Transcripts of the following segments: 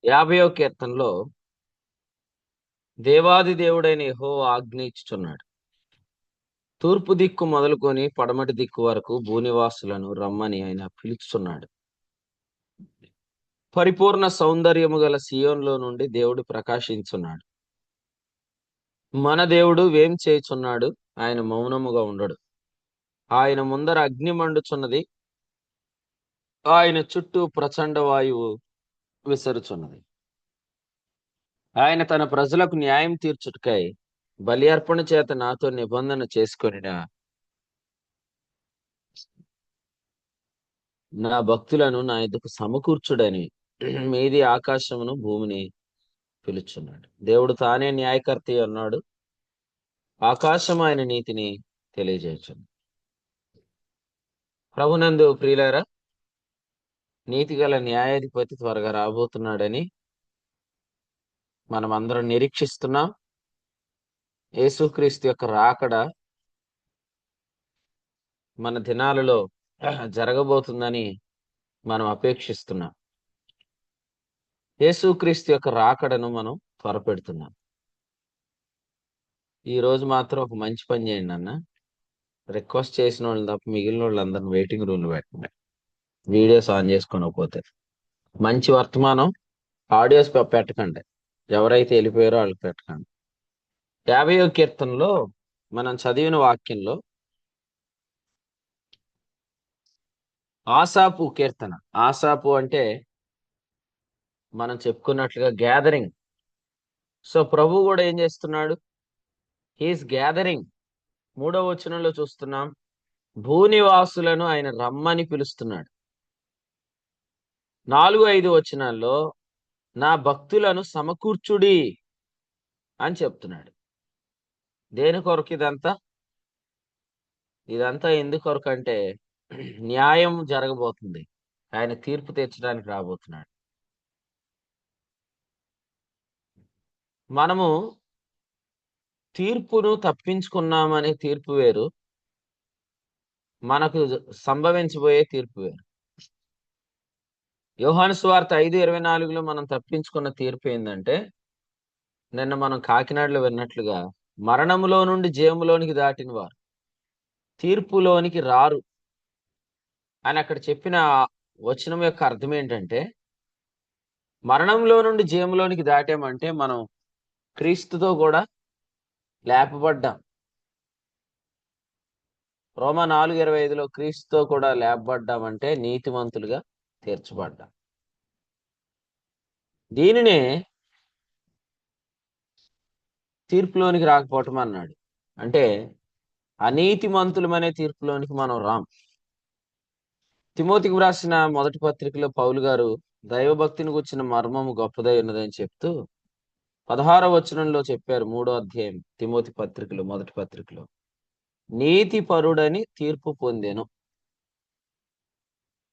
50వ కీర్తనలో దేవాది దేవుడైన యెహోవా ఆజ్ఞ ఇచ్చుచున్నాడు. తూర్పు దిక్కు మొదలుకొని పడమటి దిక్కు వరకు భూనివాసులను రమ్మని ఆయన పిలుచుచున్నాడు. పరిపూర్ణ సౌందర్యము గల సియోన్లో నుండి దేవుడు ప్రకాశించున్నాడు. మన దేవుడు వేం చేయుచున్నాడు, ఆయన మౌనముగా ఉండడు. ఆయన ముందర అగ్ని మండుచున్నది, ఆయన చుట్టూ ప్రచండ వాయువు విసరుచున్నది. ఆయన తన ప్రజలకు న్యాయం తీర్చుటకై బలి అర్పణ చేత నాతో నిబంధన చేసుకొనిన నా భక్తులను నా ఎదుకు సమకూర్చుడని మీది ఆకాశమును భూమిని పిలుచున్నాడు. దేవుడు తానే న్యాయకర్త అన్నాడు. ఆకాశం ఆయన నీతిని తెలియజేయుచుంది. ప్రభునందు ప్రియులారా, నీతిగల న్యాయాధిపతి త్వరగా రాబోతున్నాడని మనం అందరం నిరీక్షిస్తున్నాం. యేసుక్రీస్తు యొక్క రాకడ మన దినాలలో జరగబోతుందని మనం అపేక్షిస్తున్నాం. యేసుక్రీస్తు యొక్క రాకడను మనం త్వరపెడుతున్నాం. ఈ రోజు మాత్రం ఒక మంచి పని చేయండి అన్న. రిక్వెస్ట్ చేసిన వాళ్ళు తప్ప మిగిలిన వాళ్ళందరిని వెయిటింగ్ రూమ్ లో పెట్టండి. వీడియోస్ ఆన్ చేసుకోకపోతే మంచి వర్తమానం ఆడియోస్ పెట్టకండి. ఎవరైతే వెళ్ళిపోయారో వాళ్ళకి పెట్టకండి. 50వ కీర్తనలో మనం చదివిన వాక్యంలో ఆసాపు కీర్తన. ఆసాపు అంటే మనం చెప్పుకున్నట్లుగా గ్యాదరింగ్. సో ప్రభు కూడా ఏం చేస్తున్నాడు? He's gathering. 3వ వచనంలో చూస్తున్నాం, భూనివాసులను ఆయన రమ్మని పిలుస్తున్నాడు. 4-5 వచనాల్లో నా భక్తులను సమకూర్చుడి అని చెప్తున్నాడు. దేని కొరకు ఇదంతా? ఇదంతా ఎందుకు కొరకు అంటే న్యాయం జరగబోతుంది. ఆయన తీర్పు తీర్చడానికి రాబోతున్నాడు. మనము తీర్పును తప్పించుకున్నామనే తీర్పు వేరు, మనకు సంభవించబోయే తీర్పు వేరు. యోహాను సువార్త 5:24లో మనం తప్పించుకున్న తీర్పు ఏంటంటే, నిన్న మనం కాకినాడలో విన్నట్లుగా మరణములో నుండి జీవములోనికి దాటిన వారు తీర్పులోనికి రారు అని అక్కడ చెప్పిన వచనం యొక్క అర్థం ఏంటంటే, మరణంలో నుండి జీవంలోనికి దాటామంటే మనం క్రీస్తుతో కూడా లేపబడ్డాం. రోమా 4:25లో క్రీస్తుతో కూడా లేపబడ్డామంటే నీతిమంతులుగా తీర్చబడ్డాం. దీనినే తీర్పులోనికి రాకపోవటం అన్నాడు. అంటే అనీతిమంతులమనే తీర్పులోనికి మనం రాం. తిమోతికి వ్రాసిన మొదటి పత్రికలో పౌలు గారు దైవభక్తిని గుర్చిన మర్మము గొప్పదై ఉన్నదని చెప్తూ 16వ వచనంలో చెప్పారు. 3వ అధ్యాయం తిమోతి పత్రికలో, మొదటి పత్రికలో, నీతి పరుడని తీర్పు పొందెను,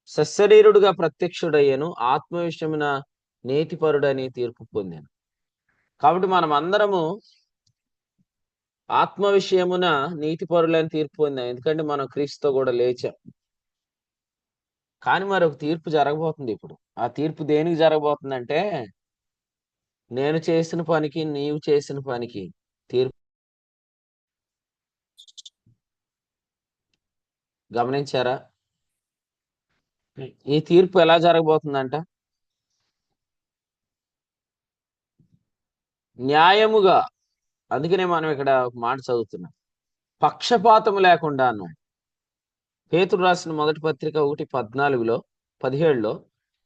సశరీరుడుగా ప్రత్యక్షుడయ్యను, ఆత్మ విషయమున నీతిపరుడని తీర్పు పొందాను. కాబట్టి మనం అందరము ఆత్మ విషయమున నీతిపరులని తీర్పు పొందాం. ఎందుకంటే మనం క్రీస్తుతో కూడా లేచాం. కానీ మరి ఒక తీర్పు జరగబోతుంది ఇప్పుడు. ఆ తీర్పు దేనికి జరగబోతుందంటే, నేను చేసిన పనికి నీవు చేసిన పనికి తీర్పు. గమనించారా? ఈ తీర్పు ఎలా జరగబోతుందంట? న్యాయముగా. అందుకనే మనం ఇక్కడ ఒక మాట చదువుతున్నాం, పక్షపాతం లేకుండా అన్నాడు. పేతురు రాసిన మొదటి పత్రిక 1:14-17లో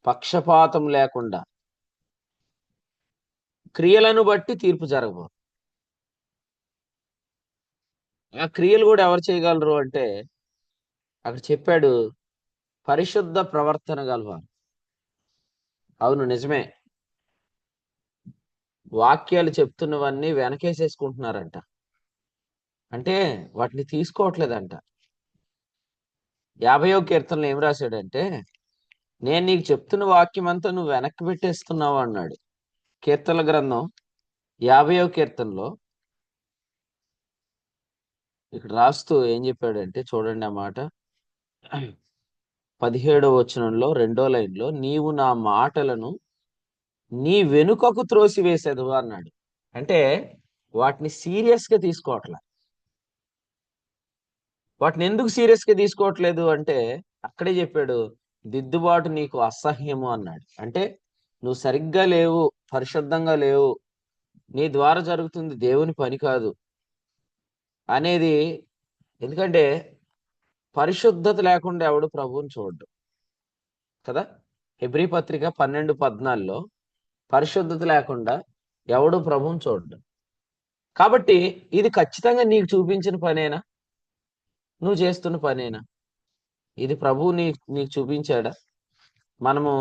పక్షపాతం లేకుండా క్రియలను బట్టి తీర్పు జరగబోతుంది. ఆ క్రియలు కూడా ఎవరు చేయగలరు అంటే, అక్కడ చెప్పాడు, పరిశుద్ధ ప్రవర్తన గలవారు. అవును, నిజమే. వాక్యాలు చెప్తున్నవన్నీ వెనకేసేసుకుంటున్నారంట. అంటే వాటిని తీసుకోవట్లేదంట. 50వ కీర్తనలో ఏం రాశాడంటే, నేను నీకు చెప్తున్న వాక్యం అంతా నువ్వు వెనక్కి పెట్టేస్తున్నావు అన్నాడు. కీర్తనల గ్రంథం 50వ కీర్తనలో ఇక్కడ రాస్తూ ఏం చెప్పాడంటే, చూడండి ఆ మాట. 17వ వచనంలో 2వ లైన్లో, నీవు నా మాటలను నీ వెనుకకు త్రోసివేసేదు అన్నాడు. అంటే వాటిని సీరియస్ గా తీసుకోవట్లే. వాటిని ఎందుకు సీరియస్ గా తీసుకోవట్లేదు అంటే అక్కడే చెప్పాడు, దిద్దుబాటు నీకు అసహ్యము అన్నాడు. అంటే నువ్వు సరిగ్గా లేవు, పరిశుద్ధంగా లేవు, నీ ద్వారా జరుగుతుంది దేవుని పని కాదు అనేది. ఎందుకంటే పరిశుద్ధత లేకుండా ఎవడు ప్రభువుని చూడ్డు కదా. హెబ్రీ పత్రిక 12:14లో పరిశుద్ధత లేకుండా ఎవడు ప్రభువుని చూడ్డు. కాబట్టి ఇది ఖచ్చితంగా నీకు చూపించిన పనేనా, నువ్వు చేస్తున్న పనేనా, ఇది ప్రభువు నీకు చూపించాడా? మనము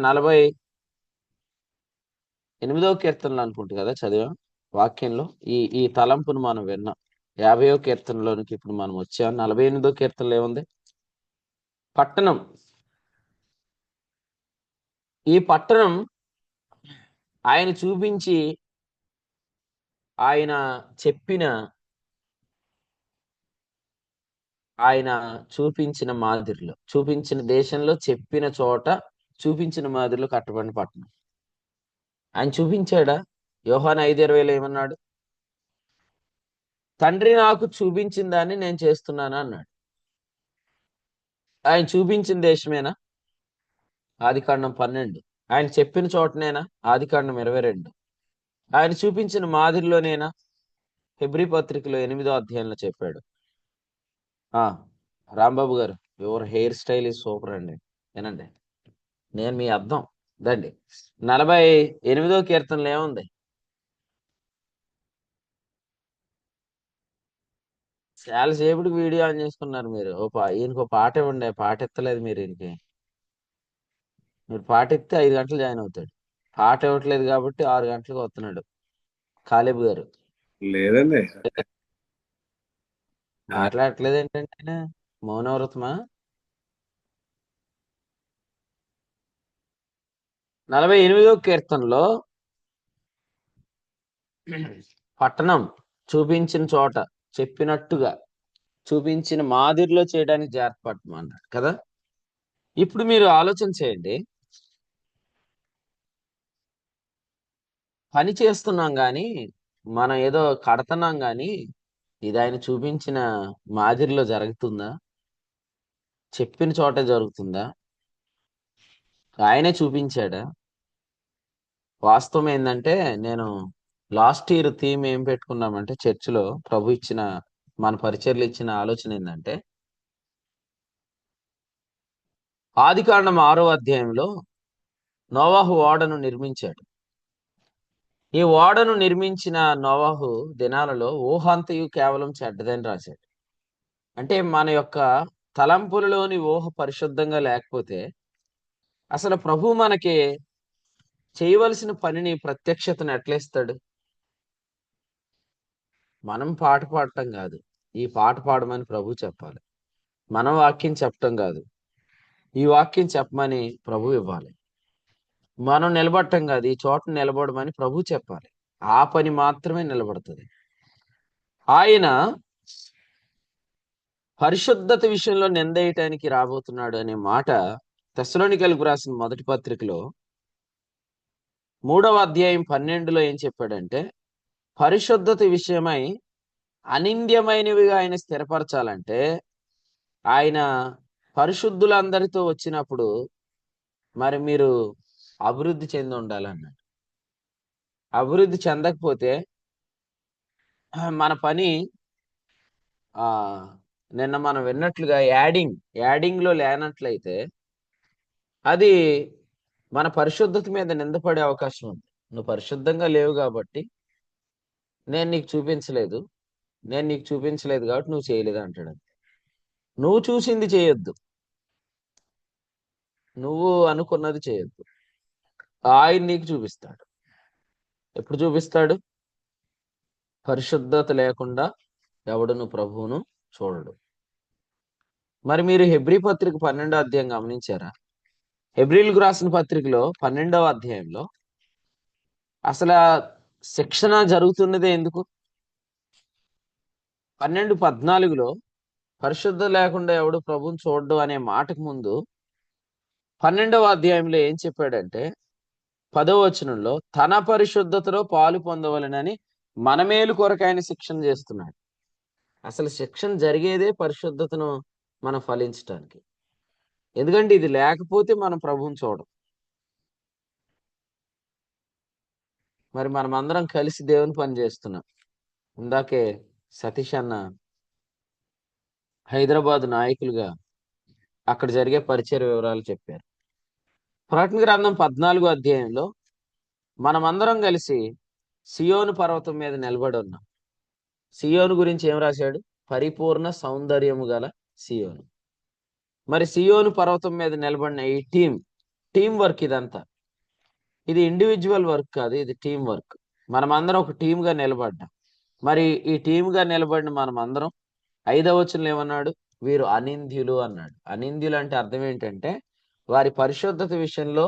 48వ కీర్తనలు అనుకుంటు కదా చదివాం వాక్యంలో. ఈ తలంపును మనం విన్నాం. 50వ కీర్తనలోనికి ఇప్పుడు మనం వచ్చాం. 48వ కీర్తనలో ఏముంది? పట్టణం. ఈ పట్టణం ఆయన చూపించి, ఆయన చెప్పిన, ఆయన చూపించిన మాదిరిలో, చూపించిన దేశంలో, చెప్పిన చోట, చూపించిన మాదిరిలో కట్టబడిన పట్టణం. ఆయన చూపించాడా? యోహాను 5:20లో ఏమన్నాడు? తండ్రి నాకు చూపించిన దాన్ని నేను చేస్తున్నాను అన్నాడు. ఆయన చూపించిన దేశమేనా? ఆదికాండం 12. ఆయన చెప్పిన చోటనేనా? ఆదికాండం 22. ఆయన చూపించిన మాదిరిలోనేనా? హెబ్రీ పత్రికలో 8వ అధ్యాయంలో చెప్పాడు. రాంబాబు గారు, your hair style is super అండి. ఏనండి, నేను మీ అర్థం దండి. 48వ కీర్తనలో ఏముంది? చాలాసేపటికి వీడియో ఆన్ చేసుకున్నారు మీరు. ఈయనకు పాట ఇవ్వండి. పాట ఎత్తలేదు మీరు ఈయనకి. మీరు పాట ఎత్తే 5 గంటలు జాయిన్ అవుతాడు. పాట ఇవ్వట్లేదు కాబట్టి 6 గంటలకు వస్తున్నాడు కాలేబు గారు. లేదండి, మాట్లాడట్లేదు ఏంటంటే మౌనవ్రతమా? 48వ కీర్తనలో పట్టణం చూపించిన చోట, చెప్పినట్టుగా, చూపించిన మాదిరిలో చేయడానికి జాగ్రత్త పడమన్నాడు కదా. ఇప్పుడు మీరు ఆలోచన చేయండి. పని చేస్తున్నాం కానీ, మనం ఏదో కడుతున్నాం కానీ, ఇది ఆయన చూపించిన మాదిరిలో జరుగుతుందా? చెప్పిన చోట జరుగుతుందా? ఆయనే చూపించాడా? వాస్తవం ఏంటంటే, నేను లాస్ట్ ఇయర్ థీమ్ ఏం పెట్టుకున్నామంటే, చర్చిలో ప్రభు ఇచ్చిన, మన పరిచర్లు ఇచ్చిన ఆలోచన ఏంటంటే, ఆదికాండం 6వ అధ్యాయంలో నోవాహు ఓడను నిర్మించాడు. ఈ ఓడను నిర్మించిన నోవాహు దినాలలో ఊహంతయు కేవలం చెడ్డదని రాశాడు. అంటే మన యొక్క తలంపులలోని ఊహ పరిశుద్ధంగా లేకపోతే అసలు ప్రభు మనకి చేయవలసిన పనిని, ప్రత్యక్షతను ఎట్లేస్తాడు? మనం పాట పాడటం కాదు, ఈ పాట పాడమని ప్రభు చెప్పాలి. మనం వాక్యం చెప్పటం కాదు, ఈ వాక్యం చెప్పమని ప్రభు ఇవ్వాలి. మనం నిలబడటం కాదు, ఈ చోట నిలబడమని ప్రభు చెప్పాలి. ఆ పని మాత్రమే నిలబడుతుంది. ఆయన పరిశుద్ధత విషయంలో నిందేయటానికి రాబోతున్నాడు అనే మాట తెస్సలోనికైలకు రాసిన మొదటి పత్రికలో 3వ అధ్యాయం 12లో ఏం చెప్పాడంటే, పరిశుద్ధత విషయమై అనింద్యమైనవిగా ఆయన స్థిరపరచాలంటే ఆయన పరిశుద్ధులందరితో వచ్చినప్పుడు మరి మీరు అభివృద్ధి చెంది ఉండాలన్నాడు. అభివృద్ధి చెందకపోతే మన పని ఆ నిన్న మనం విన్నట్లుగా యాడింగ్ లో లేనట్లయితే అది మన పరిశుద్ధత మీద నిందపడే అవకాశం ఉంది. నువ్వు పరిశుద్ధంగా లేవు కాబట్టి నేను నీకు చూపించలేదు, నేను నీకు చూపించలేదు కాబట్టి నువ్వు చేయలేదు అంటాడు. నువ్వు చూసింది చేయొద్దు, నువ్వు అనుకున్నది చేయొద్దు, ఆయన నీకు చూపిస్తాడు. ఎప్పుడు చూపిస్తాడు? పరిశుద్ధత లేకుండా ఎవడును ప్రభువును చూడడు. మరి మీరు హెబ్రీ పత్రిక 12వ అధ్యాయం గమనించారా? హెబ్రీలకు రాసిన పత్రికలో 12వ అధ్యాయంలో అసలు శిక్షణ జరుగుతున్నదే ఎందుకు? 12:14లో పరిశుద్ధ లేకుండా ఎవడు ప్రభువుని చూడడు అనే మాటకు ముందు 12వ అధ్యాయంలో ఏం చెప్పాడంటే, 10వ వచనంలో తన పరిశుద్ధతలో పాలు పొందవలెనని మన మేలు కొరకు ఆయన శిక్షణ చేస్తున్నాడు. అసలు శిక్షణ జరిగేదే పరిశుద్ధతను మనం ఫలించటానికి. ఎందుకంటే ఇది లేకపోతే మనం ప్రభువుని చూడం. మరి మనమందరం కలిసి దేవుని పని చేస్తున్నాం. ఇందాకే సతీష్ అన్న హైదరాబాద్ నాయకులుగా అక్కడ జరిగే పరిచయ వివరాలు చెప్పారు. ప్రకటన గ్రంథం 14వ అధ్యాయంలో మనమందరం కలిసి సియోను పర్వతం మీద నిలబడి ఉన్నాం. సియోను గురించి ఏం రాశాడు? పరిపూర్ణ సౌందర్యము గల సియోను. మరి సియోను పర్వతం మీద నిలబడిన ఈ టీం వర్క్ ఇదంతా. ఇది ఇండివిజువల్ వర్క్ కాదు, ఇది టీం వర్క్. మనమందరం ఒక టీంగా నిలబడ్డాం. మరి ఈ టీంగా నిలబడిన మనమందరం 5వ వచనంలో ఏమన్నాడు? వీరు అనింద్యులు అన్నాడు. అనింద్యులు అంటే అర్థం ఏంటంటే వారి పరిశుద్ధత విషయంలో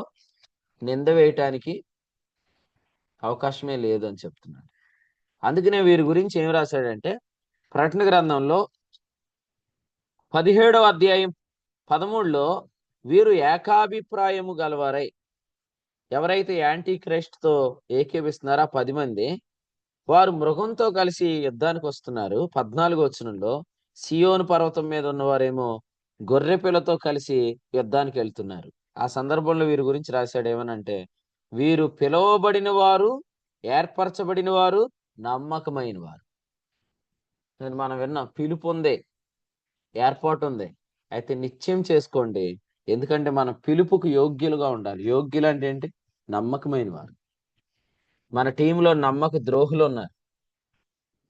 నింద వేయటానికి అవకాశమే లేదు అని చెప్తున్నాడు. అందుకనే వీరి గురించి ఏం రాశాడంటే ప్రకటన గ్రంథంలో 17వ అధ్యాయం 13లో వీరు ఏకాభిప్రాయము గలవారై, ఎవరైతే యాంటీ క్రైస్ట్ తో ఏకీపిస్తున్నారో ఆ 10 మంది వారు మృగంతో కలిసి యుద్ధానికి వస్తున్నారు. 14వ వచనంలో సియోను పర్వతం మీద ఉన్నవారేమో గొర్రె పిల్లతో కలిసి యుద్ధానికి వెళ్తున్నారు. ఆ సందర్భంలో వీరి గురించి రాశాడు ఏమనంటే వీరు పిలువబడిన వారు, ఏర్పరచబడిన వారు, నమ్మకమైన వారు. మనం విన్నాం, పిలుపు ఉంది, ఏర్పాటు ఉంది, అయితే నిశ్చయం చేసుకోండి. ఎందుకంటే మన పిలుపుకు యోగ్యులుగా ఉండాలి. యోగ్యులు అంటే ఏంటి? నమ్మకమైన వారు. మన టీంలో నమ్మక ద్రోహులు ఉన్నారు.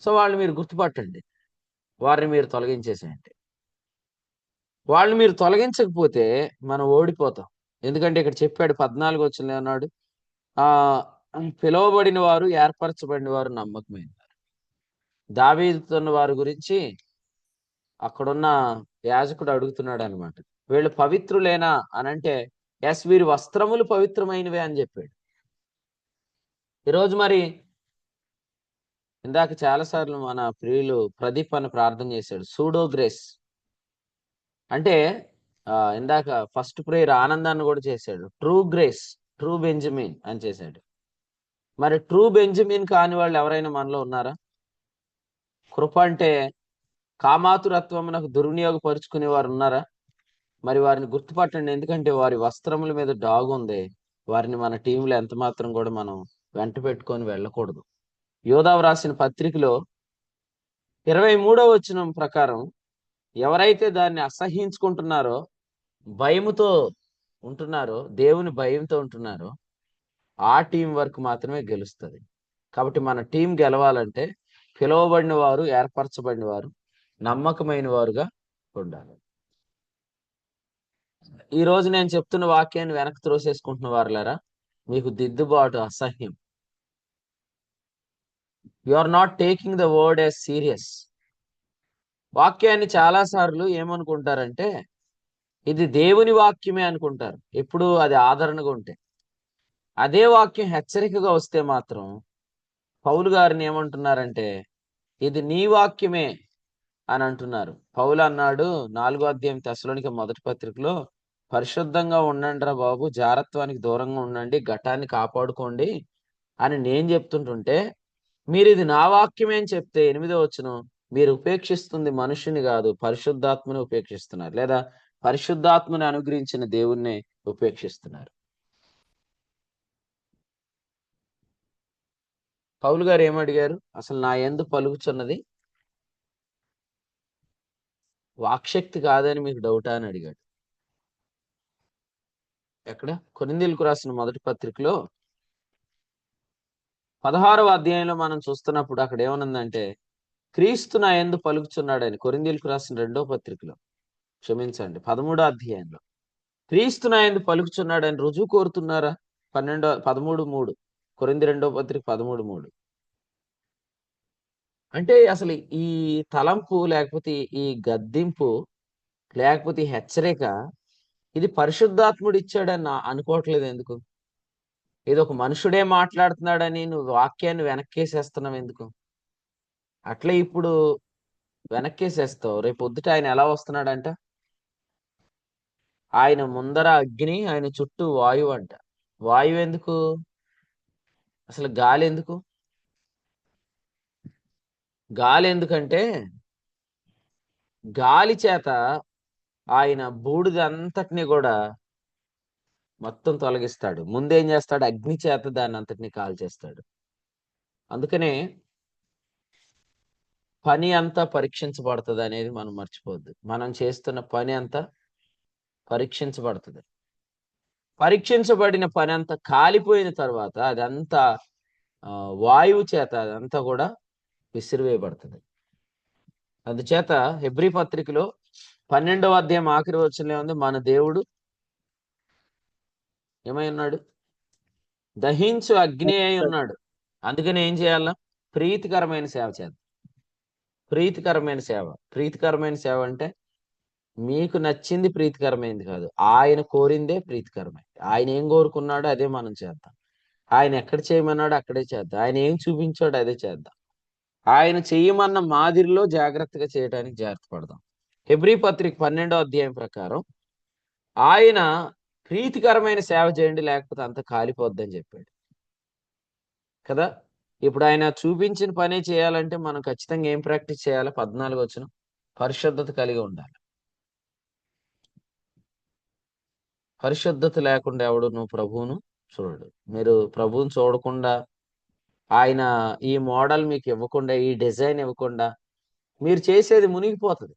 సో వాళ్ళు మీరు గుర్తుపట్టండి, వారిని మీరు తొలగించేసేయండి. వాళ్ళు మీరు తొలగించకపోతే మనం ఓడిపోతాం. ఎందుకంటే ఇక్కడ చెప్పాడు 14వ వచనంలో అన్నాడు, ఆ పిలువబడిన వారు, ఏర్పరచబడిన వారు, నమ్మకమైన వారు. దావీదుతున్న వారి గురించి అక్కడున్న యాజకుడు అడుగుతున్నాడు అనమాట, వీళ్ళు పవిత్రులేనా అని అంటే ఎస్, వీరి వస్త్రములు పవిత్రమైనవే అని చెప్పాడు. ఈరోజు మరి ఇందాక చాలాసార్లు మన ప్రియులు ప్రదీప్ అని ప్రార్థన చేశాడు, సూడో గ్రేస్ అంటే ఇందాక ఫస్ట్ ప్రేయర్ ఆనందాన్ని కూడా చేశాడు, ట్రూ గ్రేస్, ట్రూ బెంజమిన్ అని చేశాడు. మరి ట్రూ బెంజమిన్ కాని వాళ్ళు ఎవరైనా మనలో ఉన్నారా? కృప అంటే కామాతురత్వమునకు దుర్వినియోగపరుచుకునే వారు ఉన్నారా? మరి వారిని గుర్తుపట్టండి, ఎందుకంటే వారి వస్త్రముల మీద డాగు ఉంది. వారిని మన టీంలో ఎంత మాత్రం కూడా మనం వెంట పెట్టుకొని వెళ్ళకూడదు. యోదావు రాసిన పత్రికలో 23వ వచనం ప్రకారం ఎవరైతే దాన్ని అసహ్యించుకుంటున్నారో, భయముతో ఉంటున్నారో, దేవుని భయంతో ఉంటున్నారో, ఆ టీం వర్క్ మాత్రమే గెలుస్తుంది. కాబట్టి మన టీం గెలవాలంటే పిలువబడిన వారు, ఏర్పరచబడిన వారు, నమ్మకమైన వారుగా ఉండాలి. ఈ రోజు నేను చెప్తున్న వాక్యాన్ని వెనక్కి త్రోసేసుకుంటున్న వారులారా, మీకు దిద్దుబాటు అసహ్యం. You are not taking the word as serious. వాక్యాన్ని చాలా సార్లు ఏమనుకుంటారంటే ఇది దేవుని వాక్యమే అనుకుంటారు, ఎప్పుడు అది ఆదరణగా ఉంటే. అదే వాక్యం హెచ్చరికగా వస్తే మాత్రం పౌలు గారిని ఏమంటున్నారంటే ఇది నీ వాక్యమే అని అంటున్నారు. పౌలు అన్నాడు 4వ అధ్యాయం తెస్సలోనిక మొదటి పత్రికలో, పరిశుద్ధంగా ఉండండి రా బాబు, జారత్వానికి దూరంగా ఉండండి, ఘటాన్ని కాపాడుకోండి అని నేను చెప్తుంటుంటే మీరు ఇది నా వాక్యమే అని చెప్తే 8వ వచనం, మీరు ఉపేక్షిస్తుంది మనుషుని కాదు పరిశుద్ధాత్మని ఉపేక్షిస్తున్నారు, లేదా పరిశుద్ధాత్మని అనుగ్రహించిన దేవుణ్ణి ఉపేక్షిస్తున్నారు. పౌలు గారు ఏమడిగారు? అసలు నా యందు పలుకుచున్నది వాక్శక్తి కాదని మీకు డౌటా అని అడిగాడు. ఎక్కడ? కొరింథీయులకు రాసిన మొదటి పత్రికలో 16వ అధ్యాయంలో మనం చూస్తున్నప్పుడు అక్కడ ఏమనుందంటే క్రీస్తు నా యందు పలుకుచున్నాడని. కొరింథీయులకు రాసిన 2వ పత్రికలో, క్షమించండి 13వ అధ్యాయంలో క్రీస్తు నా యందు పలుకుచున్నాడని రుజువు కోరుతున్నారా? 13:3 కొరింథీ 2వ పత్రిక 13:3. అంటే అసలు ఈ తలంపు, లేకపోతే ఈ గద్దింపు, లేకపోతే ఈ హెచ్చరిక ఇది పరిశుద్ధాత్ముడు ఇచ్చాడని అనుకోవట్లేదు. ఎందుకు? ఇది ఒక మనుషుడే మాట్లాడుతున్నాడని నువ్వు వాక్యాన్ని వెనక్కేసేస్తున్నావు ఎందుకు? అట్లే ఇప్పుడు వెనక్కేసేస్తావు, రేపు పొద్దుట ఆయన ఎలా వస్తున్నాడంట? ఆయన ముందర అగ్ని, ఆయన చుట్టూ వాయువు అంట. వాయువు ఎందుకు? అసలు గాలి ఎందుకు? గాలి ఎందుకంటే గాలి చేత ఆయన బూడిద అంతటిని కూడా మొత్తం తొలగిస్తాడు. ముందేం చేస్తాడు? అగ్ని చేత దాన్ని అంతటిని కాల్చేస్తాడు. అందుకనే పని అంతా పరీక్షించబడుతుంది అనేది మనం మర్చిపోవద్దు. మనం చేస్తున్న పని అంతా పరీక్షించబడుతుంది. పరీక్షించబడిన పని అంతా కాలిపోయిన తర్వాత అదంతా వాయువు చేత అదంతా కూడా విసిరివేయబడుతుంది. అందుచేత హెబ్రీ పత్రికలో 12వ అధ్యాయం ఆఖరి వచనంలో ఉంది, మన దేవుడు ఏమై ఉన్నాడు? దహించు అగ్ని అయి ఉన్నాడు. అందుకని ఏం చేయాలా? ప్రీతికరమైన సేవ చేద్దాం. ప్రీతికరమైన సేవ. ప్రీతికరమైన సేవ అంటే మీకు నచ్చింది ప్రీతికరమైనది కాదు, ఆయన కోరిందే ప్రీతికరమైనది. ఆయన ఏం కోరుకున్నాడో అదే మనం చేద్దాం. ఆయన ఎక్కడ చేయమన్నాడో అక్కడే చేద్దాం. ఆయన ఏం చూపించాడో అదే చేద్దాం. ఆయన చెయ్యమన్న మాదిరిలో జాగ్రత్తగా చేయడానికి జాగ్రత్త పడదాం. హెబ్రీ పత్రిక 12వ అధ్యాయం ప్రకారం ఆయన ప్రీతికరమైన సేవ చేయండి, లేకపోతే అంత కాలిపోద్దని చెప్పాడు కదా. ఇప్పుడు ఆయన చూపించిన పనే చేయాలంటే మనం ఖచ్చితంగా ఏం ప్రాక్టీస్ చేయాలి? 14 వచనం, పరిశుద్ధత కలిగి ఉండాలి. పరిశుద్ధత లేకుండా ఎవడు నువ్వు ప్రభువును చూడడు. మీరు ప్రభువును చూడకుండా, ఆయన ఈ మోడల్ మీకు ఇవ్వకుండా, ఈ డిజైన్ ఇవ్వకుండా మీరు చేసేది మునిగిపోతుంది.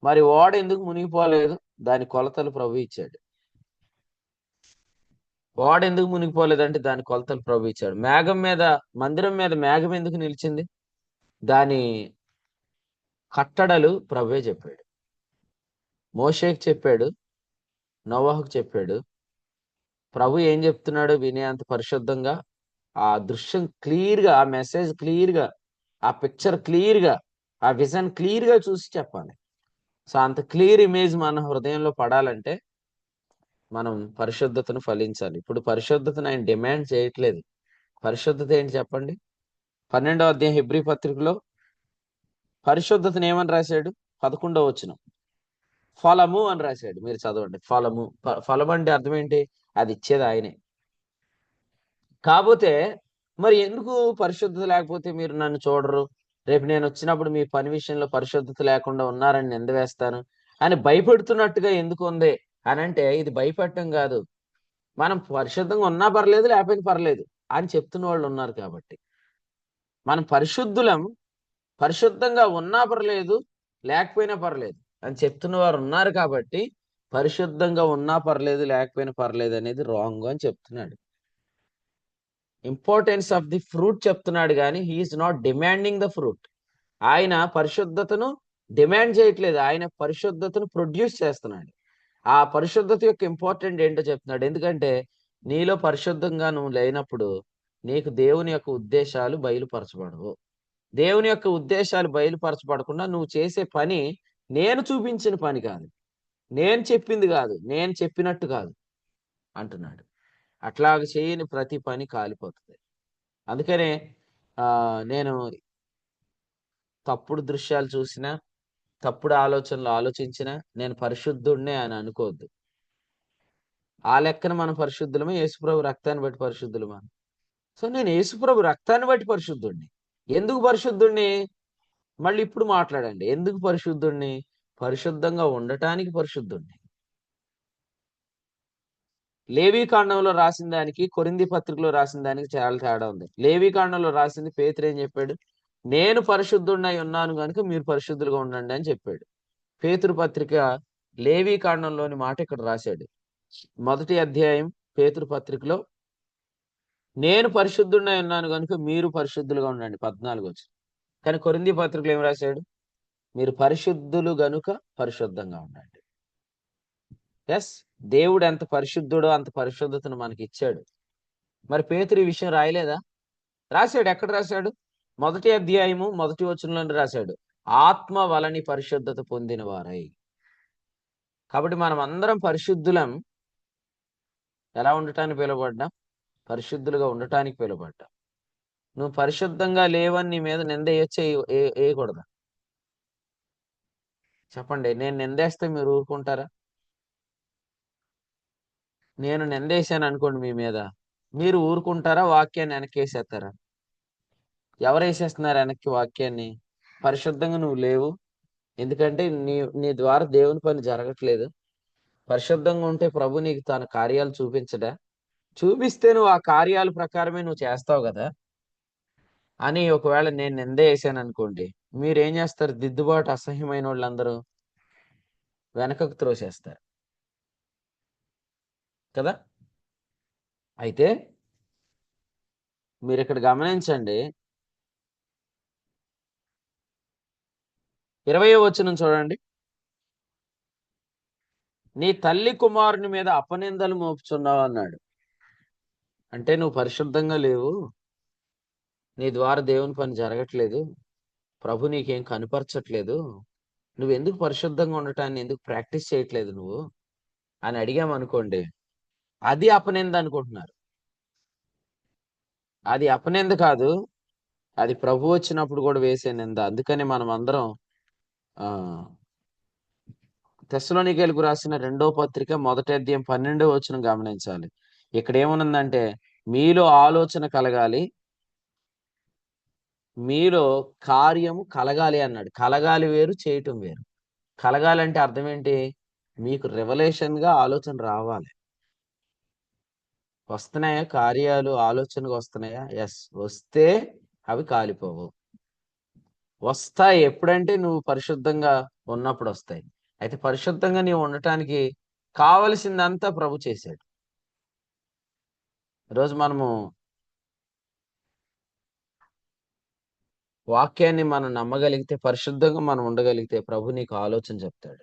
మరి ఓడ ఎందుకు మునిగిపోలేదు? దాని కొలతలు ప్రభు ఇచ్చాడు. ఓడ ఎందుకు మునిగిపోలేదంటే దాని కొలతలు ప్రభు ఇచ్చాడు. మేఘం మీద, మందిరం మీద మేఘం ఎందుకు నిలిచింది? దాని కట్టడలు ప్రభువే చెప్పాడు. మోషేకి చెప్పాడు, నోవహుకు చెప్పాడు. ప్రభు ఏం చెప్తున్నాడో వినే అంత పరిశుద్ధంగా ఆ దృశ్యం క్లియర్ గా, ఆ మెసేజ్ క్లియర్ గా, ఆ పిక్చర్ క్లియర్ గా, ఆ విజన్ క్లియర్ గా చూసి చెప్పాలి. సో అంత క్లియర్ ఇమేజ్ మన హృదయంలో పడాలంటే మనం పరిశుద్ధతను ఫలించాలి. ఇప్పుడు పరిశుద్ధతను ఆయన డిమాండ్ చేయట్లేదు. పరిశుద్ధత ఏంటి చెప్పండి? 12వ అధ్యాయం హెబ్రీ పత్రికలో పరిశుద్ధతను ఏమని రాశాడు? 11వ వచనం, ఫలము అని రాశాడు. మీరు చదవండి. ఫలము. ఫలం అంటే అర్థం ఏంటి? అది ఇచ్చేది ఆయనే. కాకపోతే మరి ఎందుకు పరిశుద్ధత లేకపోతే మీరు నన్ను చూడరు, రేపు నేను వచ్చినప్పుడు మీ పని విషయంలో పరిశుద్ధత లేకుండా ఉన్నారని నిందవేస్తాను అని భయపెడుతున్నట్టుగా ఎందుకు ఉంది అని అంటే, ఇది భయపెట్టడం కాదు. మనం పరిశుద్ధంగా ఉన్నా పర్లేదు, లేకపోయినా పర్లేదు అని చెప్తున్న వాళ్ళు ఉన్నారు కాబట్టి. మనం పరిశుద్ధులం, పరిశుద్ధంగా ఉన్నా పర్లేదు, లేకపోయినా పర్లేదు అని చెప్తున్న వారు ఉన్నారు కాబట్టి పరిశుద్ధంగా ఉన్నా పర్లేదు, లేకపోయినా పర్లేదు అనేది రాంగ్ అని చెప్తున్నాడు. ఇంపార్టెన్స్ ఆఫ్ ది ఫ్రూట్ చెప్తున్నాడు కానీ he's not demanding the fruit. ఆయన పరిశుద్ధతను డిమాండ్ చేయట్లేదు, ఆయన పరిశుద్ధతను ప్రొడ్యూస్ చేస్తున్నాడు. ఆ పరిశుద్ధత యొక్క ఇంపార్టెంట్ ఏంటో చెప్తున్నాడు. ఎందుకంటే నీలో పరిశుద్ధంగా నువ్వు లేనప్పుడు నీకు దేవుని యొక్క ఉద్దేశాలు బయలుపరచబడవు. దేవుని యొక్క ఉద్దేశాలు బయలుపరచబడకుండా నువ్వు చేసే పని నేను చూపించిన పని కాదు, నేను చెప్పింది కాదు, నేను చెప్పినట్టు కాదు అంటున్నాడు. అట్లాగ చేయని ప్రతి పని కాలిపోతుంది. అందుకనే నేను తప్పుడు దృశ్యాలు చూసినా, తప్పుడు ఆలోచనలు ఆలోచించినా నేను పరిశుద్ధుడినే అని అనుకోవద్దు. ఆ లెక్కన మనం పరిశుద్ధులమే, యేసుప్రభు రక్తాన్ని బట్టి పరిశుద్ధులమా? సో నేను యేసుప్రభు రక్తాన్ని బట్టి పరిశుద్ధుడిని. ఎందుకు పరిశుద్ధుడిని? మళ్ళీ ఇప్పుడు మాట్లాడండి. ఎందుకు పరిశుద్ధుడిని? పరిశుద్ధంగా ఉండటానికి పరిశుద్ధుడిని. లేవీ కాండంలో రాసిన దానికి, కొరింథీ పత్రికలో రాసిన దానికి చాలా తేడా ఉంది. లేవీ కాండంలో రాసింది పేతురు ఏం చెప్పాడు? నేను పరిశుద్ధుడినై ఉన్నాను కనుక మీరు పరిశుద్ధులుగా ఉండండి అని చెప్పాడు. పేతురు పత్రిక లేవీ కాండంలోని మాట ఇక్కడ రాశాడు. 1వ అధ్యాయం పేతురు పత్రికలో నేను పరిశుద్ధుడినై ఉన్నాను కనుక మీరు పరిశుద్ధులుగా ఉండండి 14 వచ్చి. కానీ కొరింథీ పత్రికలో ఏం రాశాడు? మీరు పరిశుద్ధులు గనుక పరిశుద్ధంగా ఉండండి. ఎస్, దేవుడు ఎంత పరిశుద్ధుడో అంత పరిశుద్ధతను మనకి ఇచ్చాడు. మరి పేతురు ఈ విషయం రాయలేదా? రాశాడు. ఎక్కడ రాశాడు? 1వ అధ్యాయము 1వ వచనంలోనే రాశాడు, ఆత్మ వలని పరిశుద్ధత పొందిన వారై. కాబట్టి మనం అందరం పరిశుద్ధులం. ఎలా ఉండటానికి పిలువబడ్డాం? పరిశుద్ధులుగా ఉండటానికి పిలువబడ్డాం. నువ్వు పరిశుద్ధంగా లేవని నీ మీద నింద వేయకూడదా? చెప్పండి. నేను నిందేస్తే మీరు ఊరుకుంటారా? నేను నిందేశాను అనుకోండి మీ మీద, మీరు ఊరుకుంటారా? వాక్యాన్ని వెనక్కేసేస్తారా? ఎవరు వేసేస్తున్నారు వెనక్కి వాక్యాన్ని? పరిశుద్ధంగా నువ్వు లేవు, ఎందుకంటే నీ నీ ద్వారా దేవుని పని జరగట్లేదు. పరిశుద్ధంగా ఉంటే ప్రభు నీకు తన కార్యాలు చూపించడా? చూపిస్తే నువ్వు ఆ కార్యాల ప్రకారమే నువ్వు చేస్తావు కదా అని ఒకవేళ నేను నింద వేసాను అనుకోండి, మీరేం చేస్తారు? దిద్దుబాటు అసహ్యమైన వాళ్ళందరూ వెనకకు త్రోసేస్తారు కదా. అయితే మీరు ఇక్కడ గమనించండి, 20వ వచనం చూడండి. నీ తల్లి కుమారుని మీద అపనిందలు మోపుచున్నావు అన్నాడు. అంటే నువ్వు పరిశుద్ధంగా లేవు, నీ ద్వారా దేవుని పని జరగట్లేదు, ప్రభు నీకేం కనుపరచట్లేదు, నువ్వు ఎందుకు పరిశుద్ధంగా ఉండటాన్ని ఎందుకు ప్రాక్టీస్ చేయట్లేదు నువ్వు అని అడిగామనుకోండి, అది అపనింద అనుకుంటున్నారు. అది అపనింద కాదు, అది ప్రభు వచ్చినప్పుడు కూడా వేసే నింద. అందుకని మనం అందరం ఆ తెస్సలోనికైలకు రాసిన 2వ పత్రిక 1వ అధ్యాయం 12వ వచనం గమనించాలి. ఇక్కడ ఏమనుందంటే, మీలో ఆలోచన కలగాలి, మీలో కార్యము కలగాలి అన్నాడు. కలగాలి వేరు, చేయటం వేరు. కలగాలంటే అర్థం ఏంటి? మీకు రెవల్యూషన్ గా ఆలోచన రావాలి. వస్తున్నాయా కార్యాలు? ఆలోచనకు వస్తున్నాయా? ఎస్, వస్తే అవి కాలిపోవు. వస్తాయి ఎప్పుడంటే నువ్వు పరిశుద్ధంగా ఉన్నప్పుడు వస్తాయి. అయితే పరిశుద్ధంగా నీవు ఉండటానికి కావలసిందంతా ప్రభు చేశాడు. ఈరోజు మనము వాక్యాన్ని మనం నమ్మగలిగితే, పరిశుద్ధంగా మనం ఉండగలిగితే ప్రభు నీకు ఆలోచన చెప్తాడు.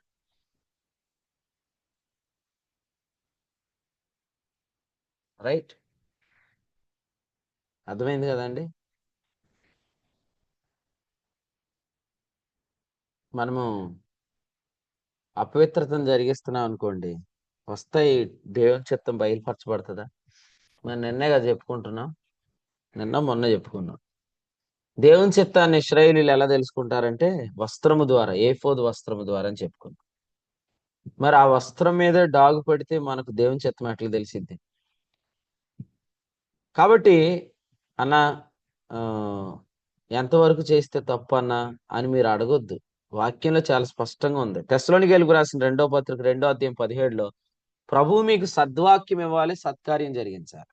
రైట్? అర్థమైంది కదండి. మనము అపవిత్రతను జరిగిస్తున్నాం అనుకోండి, వస్తాయి. దేవుని చిత్తం బయలుపరచబడుతుందా? మనం నిన్నే కదా చెప్పుకుంటున్నాం, నిన్న మొన్న చెప్పుకున్నాం. దేవుని చిత్తాన్ని ఇశ్రాయేలీయులు ఎలా తెలుసుకుంటారంటే వస్త్రము ద్వారా, ఏఫోదు వస్త్రము ద్వారా అని చెప్పుకున్నాం. మరి ఆ వస్త్రం మీద డాగు పడితే మనకు దేవుని చిత్తం ఎట్లా తెలిసిద్ది? కాబట్టి అన్న, ఆ, ఎంతవరకు చేస్తే తప్పు అన్నా అని మీరు అడగొద్దు. వాక్యంలో చాలా స్పష్టంగా ఉంది. తెస్సలోనికైలకు రాసిన 2వ పత్రిక 2వ అధ్యాయం 17లో, ప్రభువు మీకు సద్వాక్యం ఇవ్వాలి, సత్కార్యం జరిగించాలి.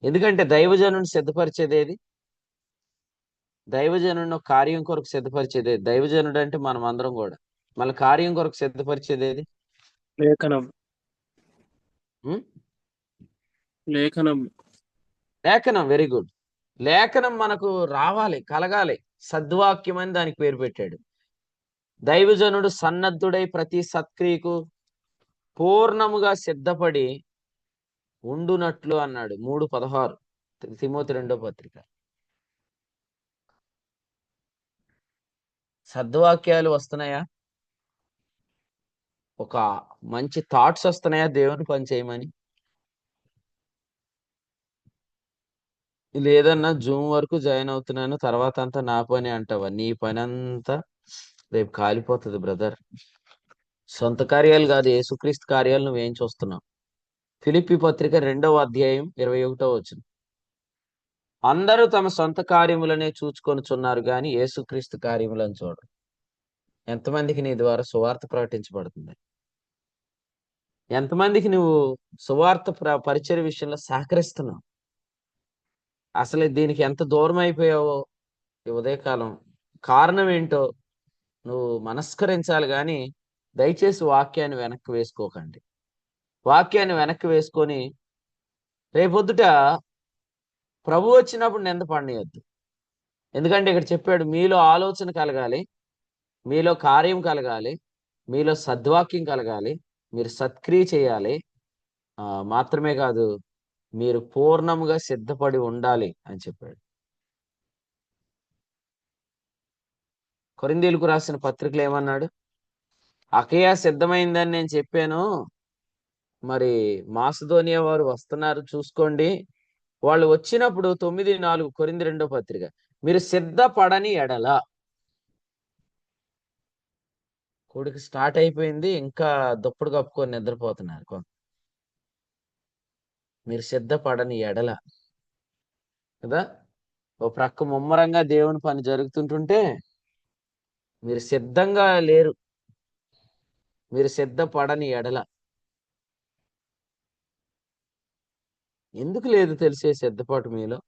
ఎందుకంటే దైవజనుని సిద్ధపరిచేది ఏది? దైవజనుడిని ఒక కార్యం కొరకు సిద్ధపరిచేది ఏది? దైవజనుడు అంటే మనం అందరం కూడా. మన కార్యం కొరకు సిద్ధపరిచేది ఏది? లేఖనం. ఉం? లేఖనం. లేఖనం. Very good. లేఖనం మనకు రావాలి, కలగాలి. సద్వాక్యం అని దానికి పేరు పెట్టాడు. దైవజనుడు సన్నద్ధుడై ప్రతి సత్క్రియకు పూర్ణముగా సిద్ధపడి ఉండునట్లు అన్నాడు. 3:16 తిమోతి 2వ పత్రిక. సద్వాక్యాలు వస్తున్నాయా? ఒక మంచి థాట్స్ వస్తున్నాయా దేవుని పని చేయమని? లేదన్నా జూమ్ వరకు జాయిన్ అవుతున్నాను, తర్వాత అంతా నా పని అంటావా? నీ పని అంతా రేపు కాలిపోతుంది బ్రదర్. సొంత కార్యాలు కాదు, యేసుక్రీస్తు కార్యాలు నువ్వేం చూస్తున్నావు? ఫిలిప్పీ 2వ అధ్యాయం 21వ వచనం. అందరూ తమ సొంత కార్యములనే చూచుకొనుచున్నారు గాని యేసుక్రీస్తు కార్యములను చూడరు. ఎంతమందికి నీ ద్వారా సువార్త ప్రకటించబడుతుంది? ఎంతమందికి నువ్వు సువార్త పరిచయ విషయంలో సహకరిస్తున్నావు? అసలు దీనికి ఎంత దూరం అయిపోయావో ఈ ఉదయకాలం, కారణం ఏంటో నువ్వు మనస్కరించాలి. గాని దయచేసి వాక్యాన్ని వెనక్కి వేసుకోకండి. వాక్యాన్ని వెనక్కి వేసుకొని రేపొద్దుట ప్రభు వచ్చినప్పుడు నింద పడనీయొద్దు. ఎందుకంటే ఇక్కడ చెప్పాడు, మీలో ఆలోచన కలగాలి, మీలో కార్యం కలగాలి, మీలో సద్వాక్యం కలగాలి, మీరు సత్క్రియ చేయాలి. మాత్రమే కాదు, మీరు పూర్ణముగా సిద్ధపడి ఉండాలి అని చెప్పాడు. కొరింథీయులకు రాసిన పత్రికలు ఏమన్నాడు? అకయ సిద్ధమైందని నేను చెప్పాను, మరి మాసిదోనియా వారు వస్తున్నారు చూసుకోండి. వాళ్ళు వచ్చినప్పుడు 9:4 కొరింథీ 2వ పత్రిక, మీరు సిద్ధపడని ఎడల. కొడుకు స్టార్ట్ అయిపోయింది, ఇంకా దుప్పటి కప్పుకొని నిద్రపోతున్నారు. మీరు సిద్ధపడని ఎడల కదా, ఓ ప్రక్క ముమ్మరంగా దేవుని పని జరుగుతుంటుంటే మీరు సిద్ధంగా లేరు. మీరు సిద్ధపడని ఎడల ఎందుకు లేదు తెలిసే సిద్ధపాటు మీలో?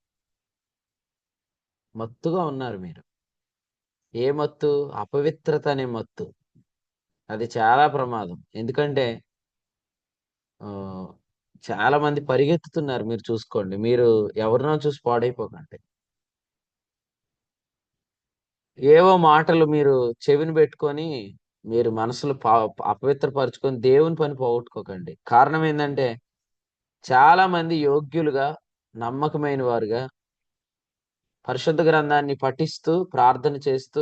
మత్తుగా ఉన్నారు మీరు. ఏ మత్తు? అపవిత్రత అనే మత్తు. అది చాలా ప్రమాదం. ఎందుకంటే ఆ, చాలా మంది పరిగెత్తుతున్నారు. మీరు చూసుకోండి. మీరు ఎవరినో చూసి పాడైపోకండి. ఏవో మాటలు మీరు చెవిని పెట్టుకొని మీరు మనసులు అపవిత్రపరుచుకొని దేవుని పని పోగొట్టుకోకండి. కారణం ఏంటంటే చాలా మంది యోగ్యులుగా, నమ్మకమైన వారుగా పరిశుద్ధ గ్రంథాన్ని పఠిస్తూ ప్రార్థన చేస్తూ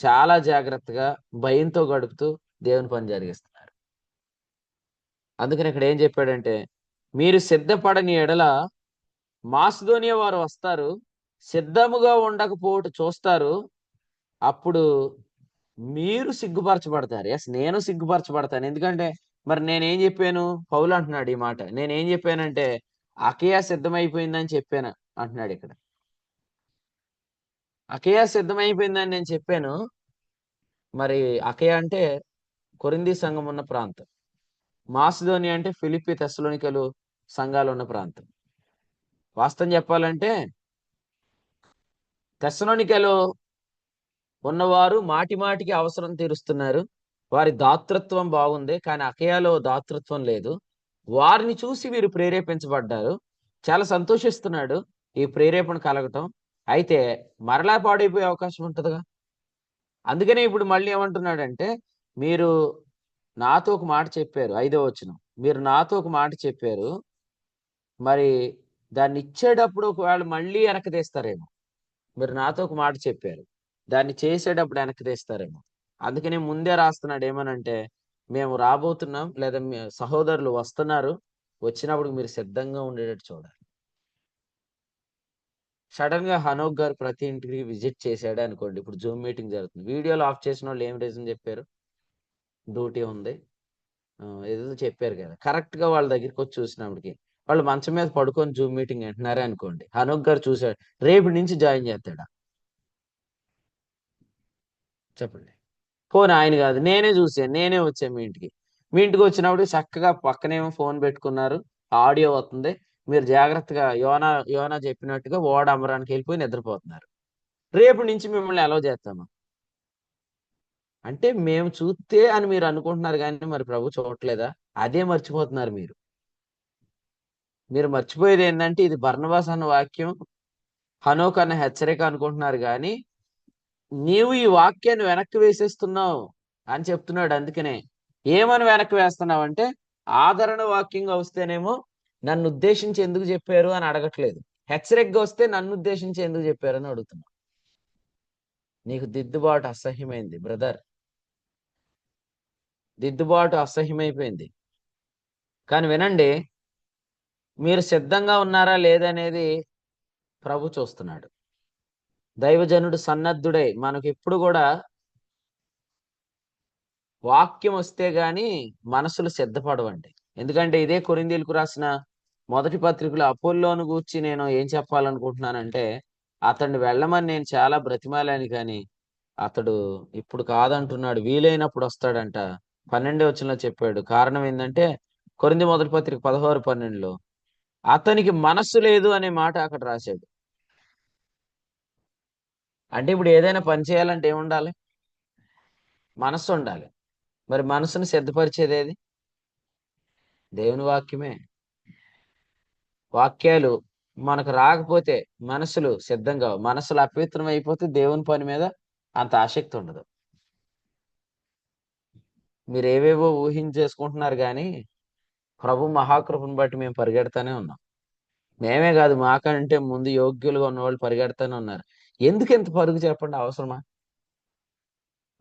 చాలా జాగ్రత్తగా భయంతో గడుపుతూ దేవుని పని జరిగిస్తున్నారు. అందుకని ఇక్కడ ఏం చెప్పాడంటే, మీరు సిద్ధపడని ఎడల మాసిదోనియా వారు వస్తారు, సిద్ధముగా ఉండకపోవట చూస్తారు, అప్పుడు మీరు సిగ్గుపరచబడతారు. ఎస్, నేను సిగ్గుపరచబడతాను. ఎందుకంటే మరి నేనేం చెప్పాను? పౌలు అంటున్నాడు ఈ మాట. నేనేం చెప్పానంటే అకయ సిద్ధమైపోయిందని చెప్పాను అంటున్నాడు ఇక్కడ. అకయ సిద్ధమైపోయిందని నేను చెప్పాను. మరి అకయ అంటే కొరింథీ సంఘం ఉన్న ప్రాంతం. మాసిదోనియా అంటే ఫిలిప్పి, తెస్సలోనికలు సంఘాలు ఉన్న ప్రాంతం. వాస్తవం చెప్పాలంటే తెస్సలోనికలో ఉన్నవారు మాటి మాటికి అవసరం తీరుస్తున్నారు. వారి దాతృత్వం బాగుంది, కానీ అకయాలో దాతృత్వం లేదు. వారిని చూసి వీరు ప్రేరేపించబడ్డారు. చాలా సంతోషిస్తున్నాడు ఈ ప్రేరేపణ కలగటం. అయితే మరలా పాడైపోయే అవకాశం ఉంటుందిగా. అందుకనే ఇప్పుడు మళ్ళీ ఏమంటున్నాడంటే, మీరు నాతో ఒక మాట చెప్పారు, 5వ వచనం, మీరు నాతో ఒక మాట చెప్పారు, మరి దాన్ని ఇచ్చేటప్పుడు ఒకవేళ మళ్ళీ వెనక్కి తీస్తారేమో. మీరు నాతో ఒక మాట చెప్పారు, దాన్ని చేసేటప్పుడు వెనక్కి తీస్తారేమో. అందుకనే ముందే రాస్తున్నాడు ఏమనంటే, మేము రాబోతున్నాం, లేదా మీ సహోదరులు వస్తున్నారు, వచ్చినప్పుడు మీరు సిద్ధంగా ఉండేటట్టు చూడాలి. సడన్ గా హనోక్ గారు ప్రతి ఇంటికి విజిట్ చేశాడు అనుకోండి, ఇప్పుడు జూమ్ మీటింగ్ జరుగుతుంది, వీడియోలు ఆఫ్ చేసిన వాళ్ళు ఏం రీజన్ చెప్పారు? డ్యూటీ ఉంది, ఏదో చెప్పారు కదా. కరెక్ట్ గా వాళ్ళ దగ్గరికి వచ్చి చూసినప్పటికి వాళ్ళు మంచం మీద పడుకొని జూమ్ మీటింగ్ వింటున్నారే అనుకోండి, హనోక్ గారు చూశాడు, రేపు నుంచి జాయిన్ చేస్తాడా? చెప్పండి. పోనీ ఆయన కాదు, నేనే చూసాను, నేనే వచ్చాను మీ ఇంటికి. మీ ఇంటికి వచ్చినప్పుడు చక్కగా పక్కనేమో ఫోన్ పెట్టుకున్నారు, ఆడియో వస్తుంది, మీరు జాగ్రత్తగా యోనా యోనా చెప్పినట్టుగా ఓడ అమ్మరానికి వెళ్ళిపోయి నిద్రపోతున్నారు. రేపు నుంచి మిమ్మల్ని అలౌ చేస్తాము అంటే మేము చూస్తే అని మీరు అనుకుంటున్నారు, కానీ మరి ప్రభు చూడట్లేదా? అదే మర్చిపోతున్నారు మీరు. మీరు మర్చిపోయేది ఏంటంటే ఇది బర్నబాస్ అన్న వాక్యం, హనోక్ అన్న హెచ్చరిక అనుకుంటున్నారు, కానీ నీవు ఈ వాక్యాన్ని వెనక్కి వేసేస్తున్నావు అని చెప్తున్నాడు. అందుకనే ఏమని వెనక్కి వేస్తున్నావు అంటే, ఆదరణ వాక్యంగా వస్తేనేమో నన్ను ఉద్దేశించి ఎందుకు చెప్పారు అని అడగట్లేదు, హెచ్చరికగా వస్తే నన్ను ఉద్దేశించి ఎందుకు చెప్పారు అని అడుగుతున్నా. నీకు దిద్దుబాటు అసహ్యమైంది బ్రదర్, దిద్దుబాటు అసహ్యమైపోయింది. కానీ వినండి, మీరు సిద్ధంగా ఉన్నారా లేదనేది ప్రభు చూస్తున్నాడు. దైవజనుడు సన్నద్ధుడై మనకి ఎప్పుడు కూడా వాక్యం వస్తే గాని మనసులు సిద్ధపడవండి. ఎందుకంటే ఇదే కొరింథీయులకు రాసిన మొదటి పత్రికలో అపోల్లోను గూర్చి నేను ఏం చెప్పాలనుకుంటున్నానంటే, అతన్ని వెళ్ళమని నేను చాలా బ్రతిమాలాను, కానీ అతడు ఇప్పుడు కాదంటున్నాడు, వీలైనప్పుడు వస్తాడంట. 12వ వచనంలో చెప్పాడు. కారణం ఏంటంటే కొరింథీ మొదటి పత్రిక 16:12లో అతనికి మనస్సు లేదు అనే మాట అక్కడ రాశాడు. అంటే ఇప్పుడు ఏదైనా పని చేయాలంటే ఏముండాలి? మనస్సు ఉండాలి. మరి మనసును సిద్ధపరిచేది ఏది? దేవుని వాక్యమే. వాక్యాలు మనకు రాకపోతే మనసులు సిద్ధంగా, మనసులు అపవిత్రం అయిపోతే దేవుని పని మీద అంత ఆసక్తి ఉండదు. మీరు ఏవేవో ఊహించేసుకుంటున్నారు, కానీ ప్రభు మహాకృపను బట్టి మేము పరిగెడతానే ఉన్నాం. మేమే కాదు, మాకంటే ముందు యోగ్యులుగా ఉన్న వాళ్ళు పరిగెడతానే ఉన్నారు. ఎందుకు ఎంత పరుగు చెప్పండి? అవసరమా?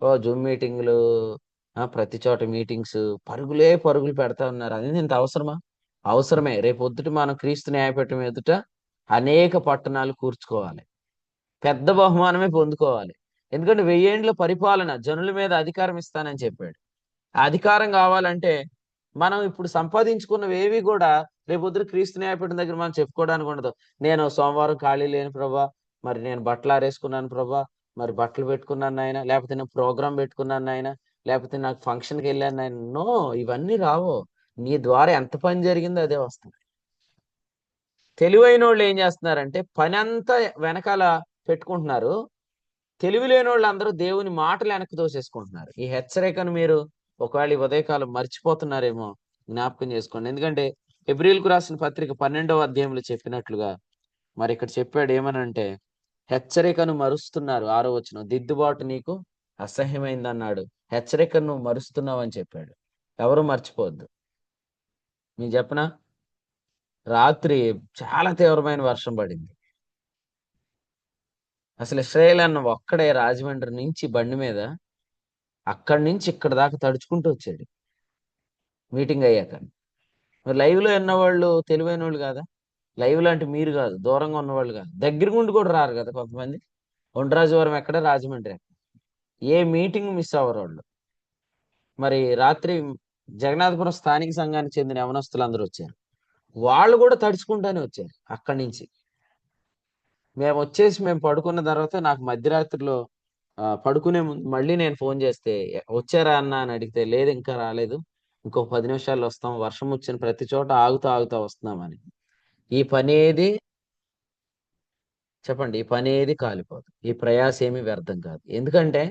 ఓ జూమ్ మీటింగ్లు, ప్రతి చోట మీటింగ్స్, పరుగులే పరుగులు పెడతా ఉన్నారు. అది ఇంత అవసరమా? అవసరమే. రేపు పొద్దుట మనం క్రీస్తు న్యాయపీఠం ఎదుట అనేక పట్టణాలు కూర్చుకోవాలి, పెద్ద బహుమానమే పొందుకోవాలి. ఎందుకంటే 1000 ఏండ్ల పరిపాలన, జనుల మీద అధికారం ఇస్తానని చెప్పాడు. ఆ అధికారం కావాలంటే మనం ఇప్పుడు సంపాదించుకున్నవి ఏవి కూడా రేపు పొద్దున క్రీస్తు న్యాయపీఠం దగ్గర మనం చెప్పుకోవడానికి ఉండదు. నేను సోమవారం ఖాళీ లేని ప్రభా, మరి నేను బట్టలు ఆరేసుకున్నాను ప్రభా, మరి బట్టలు పెట్టుకున్నాను నాయన, లేకపోతే నేను ప్రోగ్రామ్ పెట్టుకున్నాను నాయన, లేకపోతే నాకు ఫంక్షన్కి వెళ్ళాను నాయన. నో, ఇవన్నీ రావు. నీ ద్వారా ఎంత పని జరిగిందో అదే వస్తుంది. తెలివైన వాళ్ళు ఏం చేస్తున్నారంటే పని అంతా వెనకాల పెట్టుకుంటున్నారు. తెలివి లేని వాళ్ళు అందరూ దేవుని మాటలు వెనక్కి తోసేసుకుంటున్నారు. ఈ హెచ్చరికను మీరు ఒకవేళ ఈ ఉదయకాలం మర్చిపోతున్నారేమో జ్ఞాపకం చేసుకోండి. ఎందుకంటే హెబ్రీయులకు రాసిన పత్రిక 12వ అధ్యాయంలో చెప్పినట్లుగా మరి ఇక్కడ చెప్పాడు ఏమనంటే, హెచ్చరికను మరుస్తున్నారు. 6వ వచనం, దిద్దుబాటు నీకు అసహ్యమైంది అన్నాడు. హెచ్చరికను నువ్వు మరుస్తున్నావు అని చెప్పాడు. ఎవరు మర్చిపోవద్దు. నేను చెప్పనా, రాత్రి చాలా తీవ్రమైన వర్షం పడింది. అసలు ఇశ్రాయేల్ అన్న ఒక్కడే రాజమండ్రి నుంచి బండి మీద అక్కడి నుంచి ఇక్కడ దాకా తడుచుకుంటూ వచ్చాడు మీటింగ్ అయ్యాక. మరి లైవ్ లో ఉన్నవాళ్ళు తెలివైన వాళ్ళు కాదా? లైవ్ లాంటి మీరు కాదు, దూరంగా ఉన్నవాళ్ళు కాదు, దగ్గర గుండి కూడా రారు కదా కొంతమంది. ఒండ్రాజవరం ఎక్కడ, రాజమండ్రి ఎక్కడ, ఏ మీటింగ్ మిస్ అవ్వరు వాళ్ళు. మరి రాత్రి జగన్నాథపురం స్థానిక సంఘానికి చెందిన యవనస్తులు అందరూ వచ్చారు. వాళ్ళు కూడా తడుచుకుంటానే వచ్చారు అక్కడి నుంచి. మేము పడుకున్న తర్వాత నాకు మధ్యరాత్రిలో పడుకునే ముందు మళ్ళీ నేను ఫోన్ చేస్తే, వచ్చారా అన్న అని అడిగితే, లేదు ఇంకా రాలేదు, ఇంకో 10 నిమిషాల్లో వస్తాం, వర్షం వచ్చిన ప్రతి చోట ఆగుతా ఆగుతా వస్తున్నామని. ఈ పని ఏది చెప్పండి, ఈ పని ఏది కాలిపోదు, ఈ ప్రయాస ఏమి వ్యర్థం కాదు. ఎందుకంటే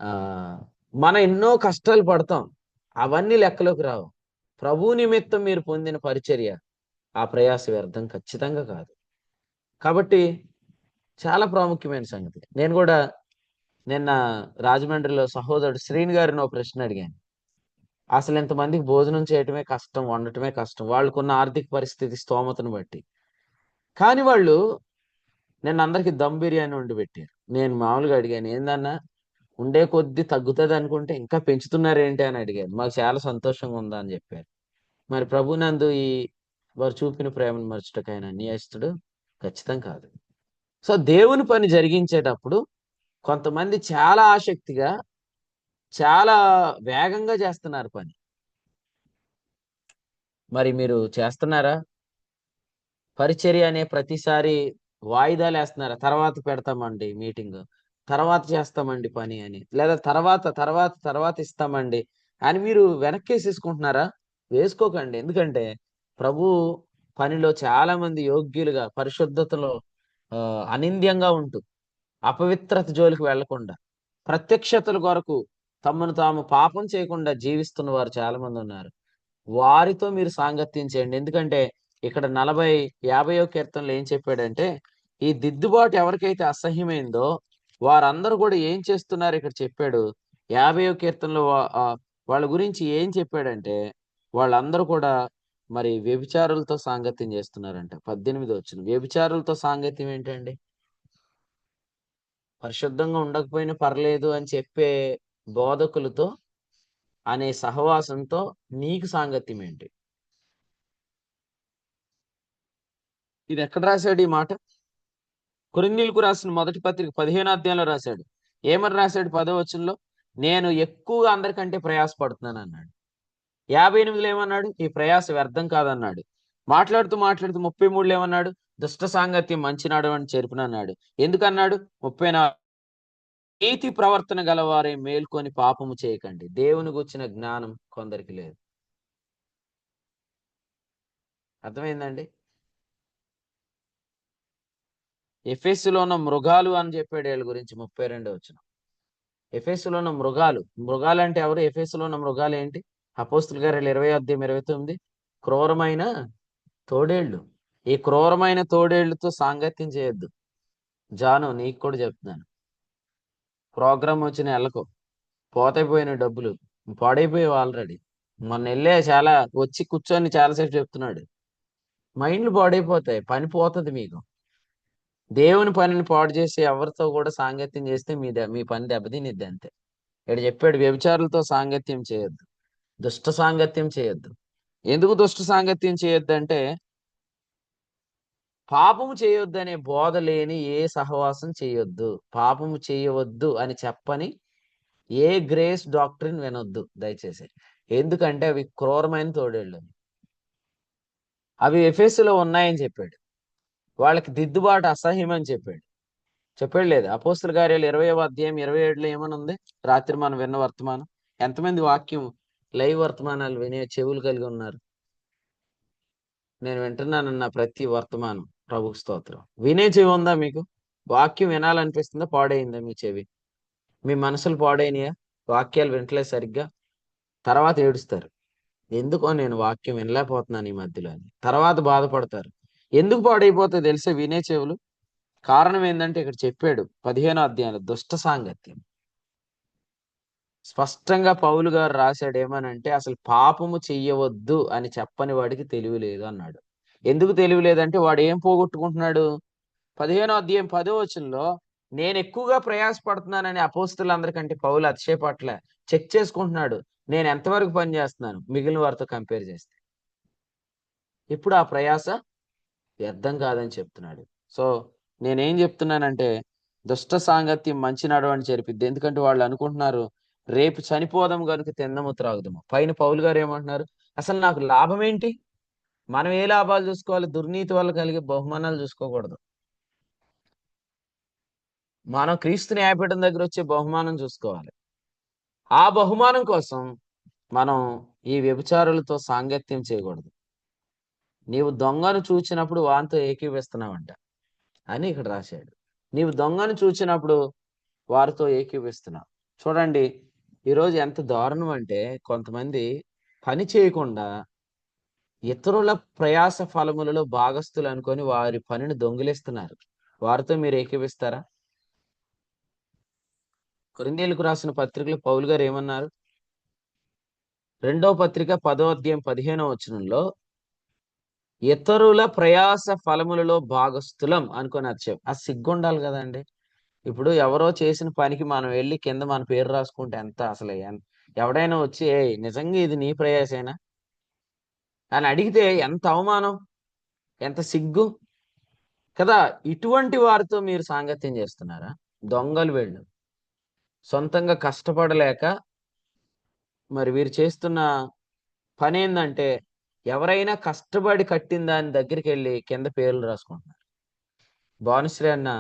ఆ మనం ఎన్నో కష్టాలు పడతాం, అవన్నీ లెక్కలోకి రావు. ప్రభు నిమిత్తం మీరు పొందిన పరిచర్య, ఆ ప్రయాస వ్యర్థం ఖచ్చితంగా కాదు. కాబట్టి చాలా ప్రాముఖ్యమైన సంగతి. నేను కూడా నిన్న రాజమండ్రిలో సహోదరుడు శ్రీని గారిని ఒక ప్రశ్న అడిగాను. అసలు ఇంతమందికి భోజనం చేయటమే కష్టం, వండటమే కష్టం, వాళ్ళకున్న ఆర్థిక పరిస్థితి స్తోమతను బట్టి. కానీ వాళ్ళు నిన్న అందరికి దమ్ బిర్యానీ వండి పెట్టారు. నేను మామూలుగా అడిగాను, ఏందన్నా ఉండే కొద్దీ తగ్గుతుంది అనుకుంటే ఇంకా పెంచుతున్నారేంటి అని అడిగాను. మాకు చాలా సంతోషంగా ఉందా అని చెప్పారు. మరి ప్రభునందు ఈ వారు చూపిన ప్రేమను మర్చుటకైనా అన్యాయస్తుడు ఖచ్చితంగా కాదు. సో దేవుని పని జరిగించేటప్పుడు కొంతమంది చాలా ఆసక్తిగా, చాలా వేగంగా చేస్తున్నారు పని. మరి మీరు చేస్తున్నారా? పరిచర్య అనే ప్రతిసారి వాయిదాలు వేస్తున్నారా? తర్వాత పెడతామండి మీటింగ్, తర్వాత చేస్తామండి పని అని, లేదా తర్వాత తర్వాత తర్వాత ఇస్తామండి అని మీరు వెనక్కేసేసుకుంటున్నారా? వేసుకోకండి. ఎందుకంటే ప్రభు పనిలో చాలా మంది యోగ్యులుగా, పరిశుద్ధతలో అనింద్యంగా ఉంటూ, అపవిత్రత జోలికి వెళ్లకుండా, ప్రత్యక్షతల కొరకు తమను తాము పాపం చేయకుండా జీవిస్తున్న వారు చాలా మంది ఉన్నారు. వారితో మీరు సాంగత్యం చేయండి. ఎందుకంటే ఇక్కడ 50వ కీర్తనలో ఏం చెప్పాడంటే, ఈ దిద్దుబాటు ఎవరికైతే అసహ్యమైందో వారందరూ కూడా ఏం చేస్తున్నారు ఇక్కడ చెప్పాడు. 50వ కీర్తనలో వాళ్ళ గురించి ఏం చెప్పాడంటే, వాళ్ళందరూ కూడా మరి వ్యభిచారులతో సాంగత్యం చేస్తున్నారంట. 18 వచ్చిన వ్యభిచారులతో సాంగత్యం ఏంటండి? పరిశుద్ధంగా ఉండకపోయినా పర్లేదు అని చెప్పే బోధకులతో అనే సహవాసంతో నీకు సాంగత్యం ఏంటి? ఇది ఎక్కడ రాశాడు ఈ మాట? కొరింథీయులకు రాసిన మొదటి పత్రిక 15వ అధ్యాయంలో రాశాడు. ఏమని రాశాడు? 10వ వచనంలో, నేను ఎక్కువగా అందరికంటే ప్రయాసపడుతున్నాను అన్నాడు. 58లో ఏమన్నాడు? ఈ ప్రయాస వ్యర్థం కాదన్నాడు. మాట్లాడుతూ మాట్లాడుతూ 33లో ఏమన్నాడు? దుష్ట సాంగత్యం మంచి నడవని చెరుపునన్నాడు. ఎందుకన్నాడు? 34, నీతి ప్రవర్తన గలవారే మేల్కొని పాపము చేయకండి. దేవుని గుర్చిన జ్ఞానం కొందరికి లేదు. అర్థమైందండి? ఎఫెసులో ఉన్న మృగాలు అని చెప్పాడు వీళ్ళ గురించి 32వ వచనం. ఎఫెసులో ఉన్న మృగాలు, మృగాలు అంటే ఎవరు? ఎఫెసులో ఉన్న మృగాలు ఏంటి? అపోస్తుల కార్యాలు 20వ అధ్యాయం 29, క్రూరమైన తోడేళ్లు. ఈ క్రూరమైన తోడేళ్లతో సాంగత్యం చేయొద్దు. జాను, నీకు కూడా చెప్తున్నాను, ప్రోగ్రామ్ వచ్చిన వెళ్ళకు, పోతైపోయిన డబ్బులు పాడైపోయావు ఆల్రెడీ. మొన్న వెళ్ళే చాలా వచ్చి కూర్చొని చాలాసేపు చెప్తున్నాడు. మైండ్లు పాడైపోతాయి, పని పోతుంది మీకు. దేవుని పనిని పాడు చేసి ఎవరితో కూడా సాంగత్యం చేస్తే మీ పని దెబ్బతినిద్ది అంతే. ఇక్కడ చెప్పాడు, వ్యభిచారులతో సాంగత్యం చేయొద్దు, దుష్ట సాంగత్యం చేయొద్దు. ఎందుకు దుష్ట సాంగత్యం చేయొద్దు అంటే, పాపము చేయొద్దు అనే బోధ లేని ఏ సహవాసం చేయొద్దు. పాపము చేయవద్దు అని చెప్పని ఏ గ్రేస్ డాక్టరీన్ వినొద్దు దయచేసి. ఎందుకంటే అవి క్రూరమైన తోడేళ్ళు. అవి ఎఫెసులో ఉన్నాయని చెప్పాడు. వాళ్ళకి దిద్దుబాటు అసహ్యం అని చెప్పాడు. చెప్పాడు లేదు? అపోస్తుల కార్యాలు 20వ అధ్యాయం 27లో ఏమని ఉంది? రాత్రి మనం విన్న వర్తమానం. ఎంతమంది వాక్యం లైవ్ వర్తమానాలు వినే చెవులు కలిగి ఉన్నారు? నేను వింటున్నానన్న ప్రతి వర్తమానం ప్రభుకు స్తోత్రం. వినే చెవి ఉందా మీకు? వాక్యం వినాలనిపిస్తుందా? పాడైందా మీ చెవి? మీ మనసులు పాడైనయా? వాక్యాలు వింటలేదు సరిగ్గా? తర్వాత ఏడుస్తారు, ఎందుకో నేను వాక్యం వినలేకపోతున్నాను ఈ మధ్యలో అని. తర్వాత బాధపడతారు. ఎందుకు పాడైపోతాయి తెలిసే వినే చెవులు? కారణం ఏంటంటే ఇక్కడ చెప్పాడు 15వ అధ్యాయంలో దుష్ట సాంగత్యం. స్పష్టంగా పౌలు గారు రాశాడు ఏమనంటే, అసలు పాపము చెయ్యవద్దు అని చెప్పని వాడికి తెలివి లేదు అన్నాడు. ఎందుకు తెలివి లేదంటే వాడు ఏం పోగొట్టుకుంటున్నాడు? 15వ అధ్యాయం 10వ వచనంలో నేను ఎక్కువగా ప్రయాసపడుతున్నానని అపోస్తులందరికంటే పౌలు అతిశయపట్ల చెక్ చేసుకుంటున్నాడు. నేను ఎంతవరకు పని చేస్తున్నాను మిగిలిన వారితో కంపేర్ చేస్తే. ఇప్పుడు ఆ ప్రయాస వ్యర్థం కాదని చెప్తున్నాడు. సో నేనేం చెప్తున్నానంటే, దుష్ట సాంగత్యం మంచి నడవని జరిపిద్ది. ఎందుకంటే వాళ్ళు అనుకుంటున్నారు రేపు చనిపోదాం కనుక తిందము త్రాగుదాము. పైన పౌలు గారు ఏమంటున్నారు? అసలు నాకు లాభం ఏంటి? మనం ఏ లాభాలు చూసుకోవాలి? దుర్నీతి వల్ల కలిగే బహుమానాలు చూసుకోకూడదు. మనం క్రీస్తు న్యాయపీఠం దగ్గర వచ్చే బహుమానం చూసుకోవాలి. ఆ బహుమానం కోసం మనం ఈ వ్యభిచారులతో సాంగత్యం చేయకూడదు. నీవు దొంగను చూచినప్పుడు వానితో ఏకీవిస్తున్నావంట అని ఇక్కడ రాశాడు. నీవు దొంగను చూచినప్పుడు వారితో ఏకీవిస్తున్నావు. చూడండి, ఈరోజు ఎంత దారుణం అంటే, కొంతమంది పని చేయకుండా ఇతరుల ప్రయాస ఫలములలో భాగస్తులు అనుకొని వారి పనిని దొంగిలిస్తున్నారు. వారితో మీరు ఏకీవిస్తారా? కొరింథీయులకు రాసిన పత్రికలో పౌలు గారు ఏమన్నారు? 2వ పత్రిక 10వ అధ్యాయం 15వ వచనంలో ఇతరుల ప్రయాస ఫలములలో భాగస్థులం అనుకొని వచ్చాం. ఆ సిగ్గుండాలి కదండి. ఇప్పుడు ఎవరో చేసిన పనికి మనం వెళ్ళి కింద మన పేరు రాసుకుంటే ఎంత అసలు ఎవడైనా వచ్చి "ఏయ్, నిజంగా ఇది నీ ప్రయాసేనా" అని అడిగితే ఎంత అవమానం, ఎంత సిగ్గు కదా. ఇటువంటి వారితో మీరు సాంగత్యం చేస్తున్నారా? దొంగలు వెళ్ళు సొంతంగా కష్టపడలేక మరి వీరు చేస్తున్న పని ఏందంటే, ఎవరైనా కష్టపడి కట్టిన దాని దగ్గరికి వెళ్ళి కింద పేర్లు రాసుకుంటున్నారు. భానుశ్రీ అన్న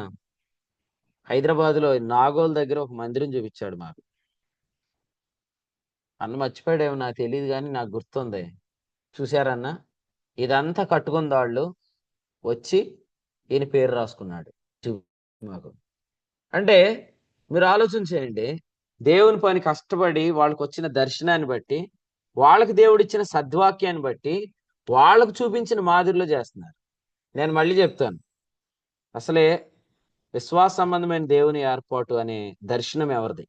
హైదరాబాద్ లో నాగోల్ దగ్గర ఒక మందిరం చూపించాడు మాకు. అన్న మర్చిపోయాడేమో నాకు తెలియదు కానీ నాకు గుర్తుంది. చూశారన్న, ఇదంతా కట్టుకున్న వాళ్ళు వచ్చి ఈయన పేరు రాసుకున్నాడు మాకు. అంటే మీరు ఆలోచన చేయండి, దేవుని పని కష్టపడి వాళ్ళకి వచ్చిన దర్శనాన్ని బట్టి, వాళ్ళకి దేవుడిచ్చిన సద్వాక్యాన్ని బట్టి, వాళ్ళకు చూపించిన మాదిరిలో చేస్తున్నారు. నేను మళ్ళీ చెప్తాను, అసలే విశ్వాస సంబంధమైన దేవుని ఏర్పాటు అనే దర్శనం ఎవరిది?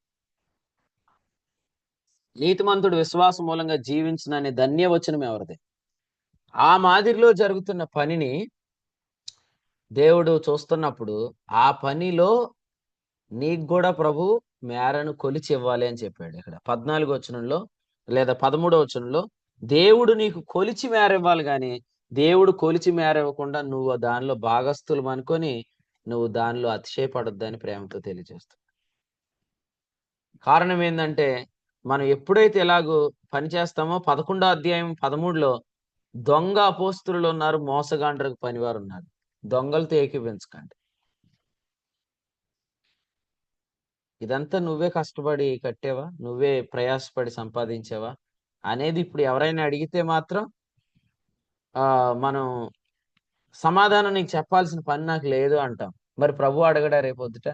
నీతిమంతుడు విశ్వాసం మూలంగా జీవించిన అనే ధన్యవచనం ఎవరిది? ఆ మాదిరిలో జరుగుతున్న పనిని దేవుడు చూస్తున్నప్పుడు ఆ పనిలో నీకు కూడా ప్రభు మేరను కొలిచి ఇవ్వాలి అని చెప్పాడు. ఇక్కడ 14వ వచనంలో లేదా 13వ వచనంలో దేవుడు నీకు కొలిచి మేర ఇవ్వాలి, కానీ దేవుడు కొలిచి మేర ఇవ్వకుండా నువ్వు దానిలో భాగస్థులు అనుకొని నువ్వు దానిలో అతిశయపడొద్దని ప్రేమతో తెలియజేస్తావు. కారణం ఏంటంటే, మనం ఎప్పుడైతే ఎలాగో పని చేస్తామో 11వ అధ్యాయం 13లో దొంగ అపోస్తులు ఉన్నారు, మోసగాండ్రకు పనివారు ఉన్నారు. దొంగలతో ఏకీపించకండి. ఇదంతా నువ్వే కష్టపడి కట్టేవా, నువ్వే ప్రయాసపడి సంపాదించావా అనేది ఇప్పుడు ఎవరైనా అడిగితే మాత్రం మనం సమాధానం నీకు చెప్పాల్సిన పని నాకు లేదు అంటాం. మరి ప్రభు అడగడా రేపొద్దుట?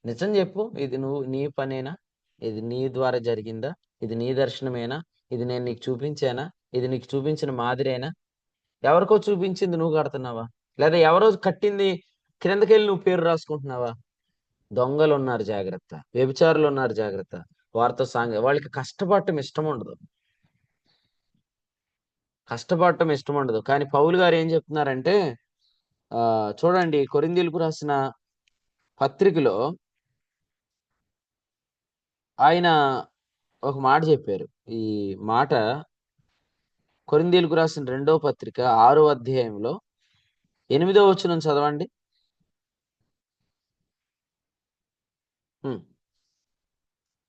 నిజం చెప్పు, ఇది నువ్వు నీ పనేనా? ఇది నీ ద్వారా జరిగిందా? ఇది నీ దర్శనమేనా? ఇది నేను నీకు చూపించానా? ఇది నీకు చూపించిన మాదిరేనా? ఎవరికో చూపించింది నువ్వు కడుతున్నావా? లేదా ఎవరో కట్టింది క్రిందకెళ్ళి నువ్వు పేరు రాసుకుంటున్నావా? దొంగలు ఉన్నారు జాగ్రత్త, వ్యభిచారులు ఉన్నారు జాగ్రత్త. వారితో వాళ్ళకి కష్టపడటం ఇష్టం ఉండదు. కష్టపడటం ఇష్టం ఉండదు. కానీ పౌలు గారు ఏం చెప్తున్నారంటే, చూడండి, కొరింథీయులకు రాసిన పత్రికలో ఆయన ఒక మాట చెప్పారు. ఈ మాట కొరింథీయులకు రాసిన 2వ పత్రిక 6వ అధ్యాయంలో 8వ వచనం చదవండి.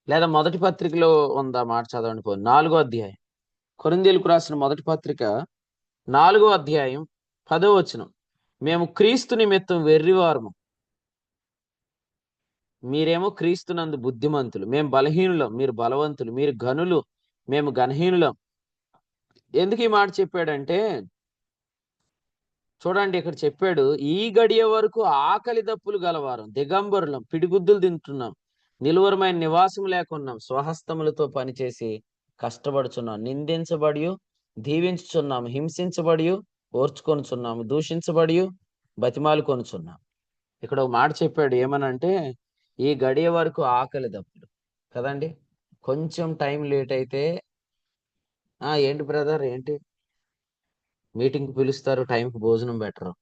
లేదా మొదటి పత్రికలో ఉందా మాట చదవండి. 4వ అధ్యాయం, కొరింథీయులకు రాసిన మొదటి పత్రిక 4వ అధ్యాయం 10వ వచనం, మేము క్రీస్తు నిమిత్తం వెర్రివారము, మీరేమో క్రీస్తునందు బుద్ధిమంతులు, మేము బలహీనులం, మీరు బలవంతులు, మీరు ఘనులు, మేము ఘనహీనులం. ఎందుకు ఈ మాట చెప్పాడంటే, చూడండి ఇక్కడ చెప్పాడు, ఈ గడియ వరకు ఆకలి దప్పులు గలవారం, దిగంబరులం, పిడిగుద్దులు తింటున్నాం, నిలువరమైన నివాసం లేకున్నాం, స్వహస్తములతో పనిచేసి కష్టపడుచున్నాం, నిందించబడి దీవించుచున్నాము, హింసించబడి ఓర్చుకొనుచున్నాము, దూషించబడి బతిమాలు కొనుచున్నాం. ఇక్కడ ఒక మాట చెప్పాడు, ఏమనంటే ఈ గడియ వరకు ఆకలి దప్పులు కదండి. కొంచెం టైం లేట్ అయితే ఏంటి బ్రదర్, ఏంటి మీటింగ్కి పిలుస్తారు, టైంకి భోజనం పెట్టరు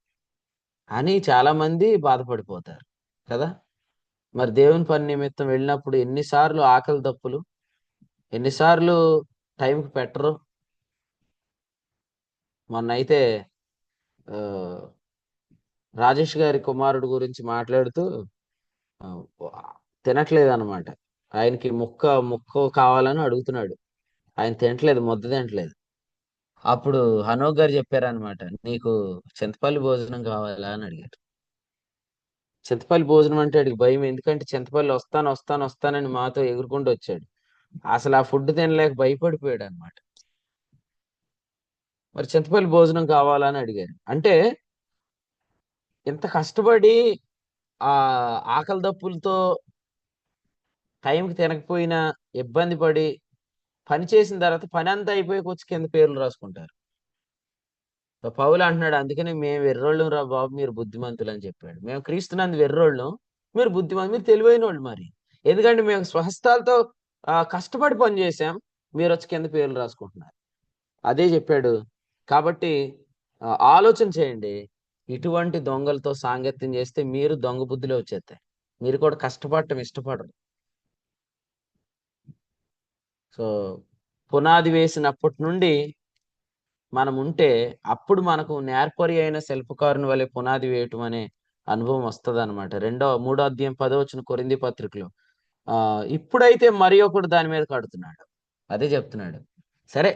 అని చాలా మంది బాధపడిపోతారు కదా. మరి దేవుని పని నిమిత్తం వెళ్ళినప్పుడు ఎన్నిసార్లు ఆకలి దప్పులు, ఎన్నిసార్లు టైంకి పెట్టరు. మొన్నైతే ఆ, రాజేష్ గారి కుమారుడు గురించి మాట్లాడుతూ ఆ, తినట్లేదు అనమాట. ఆయనకి ముక్క ముక్క కావాలని అడుగుతున్నాడు, ఆయన తినట్లేదు, ముద్ద తినట్లేదు. అప్పుడు హనోక్ గారు చెప్పారనమాట, నీకు చింతపల్లి భోజనం కావాలా అని అడిగారు. చింతపల్లి భోజనం అంటే అడిగి భయం, ఎందుకంటే చింతపల్లి వస్తాను వస్తాను వస్తానని మాతో ఎగురుకుంటూ వచ్చాడు. అసలు ఆ ఫుడ్ తినలేక భయపడిపోయాడు అనమాట. మరి చింతపల్లి భోజనం కావాలని అడిగారు అంటే, ఇంత కష్టపడి ఆ ఆకలి దప్పులతో టైంకి తినకపోయినా ఇబ్బంది పడి పని చేసిన తర్వాత పని అంతా అయిపోయి వచ్చి కింద పేర్లు రాసుకుంటారు. పౌలు అంటున్నాడు, అందుకని మేము వెర్రోళ్ళం రా బాబు, మీరు బుద్ధిమంతులు అని చెప్పాడు. మేము క్రీస్తునందు వెర్రోళ్ళం, మీరు బుద్ధిమంతులు, మీరు తెలివైన వాళ్ళు. మరి ఎందుకంటే మేము స్వహస్తాలతో కష్టపడి పని చేసాం, మీరు వచ్చి కింద పేర్లు రాసుకుంటున్నారు. అదే చెప్పాడు. కాబట్టి ఆలోచన చేయండి, ఇటువంటి దొంగలతో సాంగత్యం చేస్తే మీరు దొంగ బుద్ధులే వచ్చేస్తాయి, మీరు కూడా కష్టపడటం ఇష్టపడరు. సో పునాది వేసినప్పటి నుండి మనం ఉంటే అప్పుడు మనకు నేర్పరి అయిన శిల్పకారుని వలె పునాది వేయటం అనే అనుభవం వస్తుంది అనమాట. 3వ అధ్యాయం 10వ వచనం కొరింథీ పత్రికలో, ఇప్పుడైతే మరి ఒకడు దాని మీద కడుతున్నాడు. అదే చెప్తున్నాడు. సరే,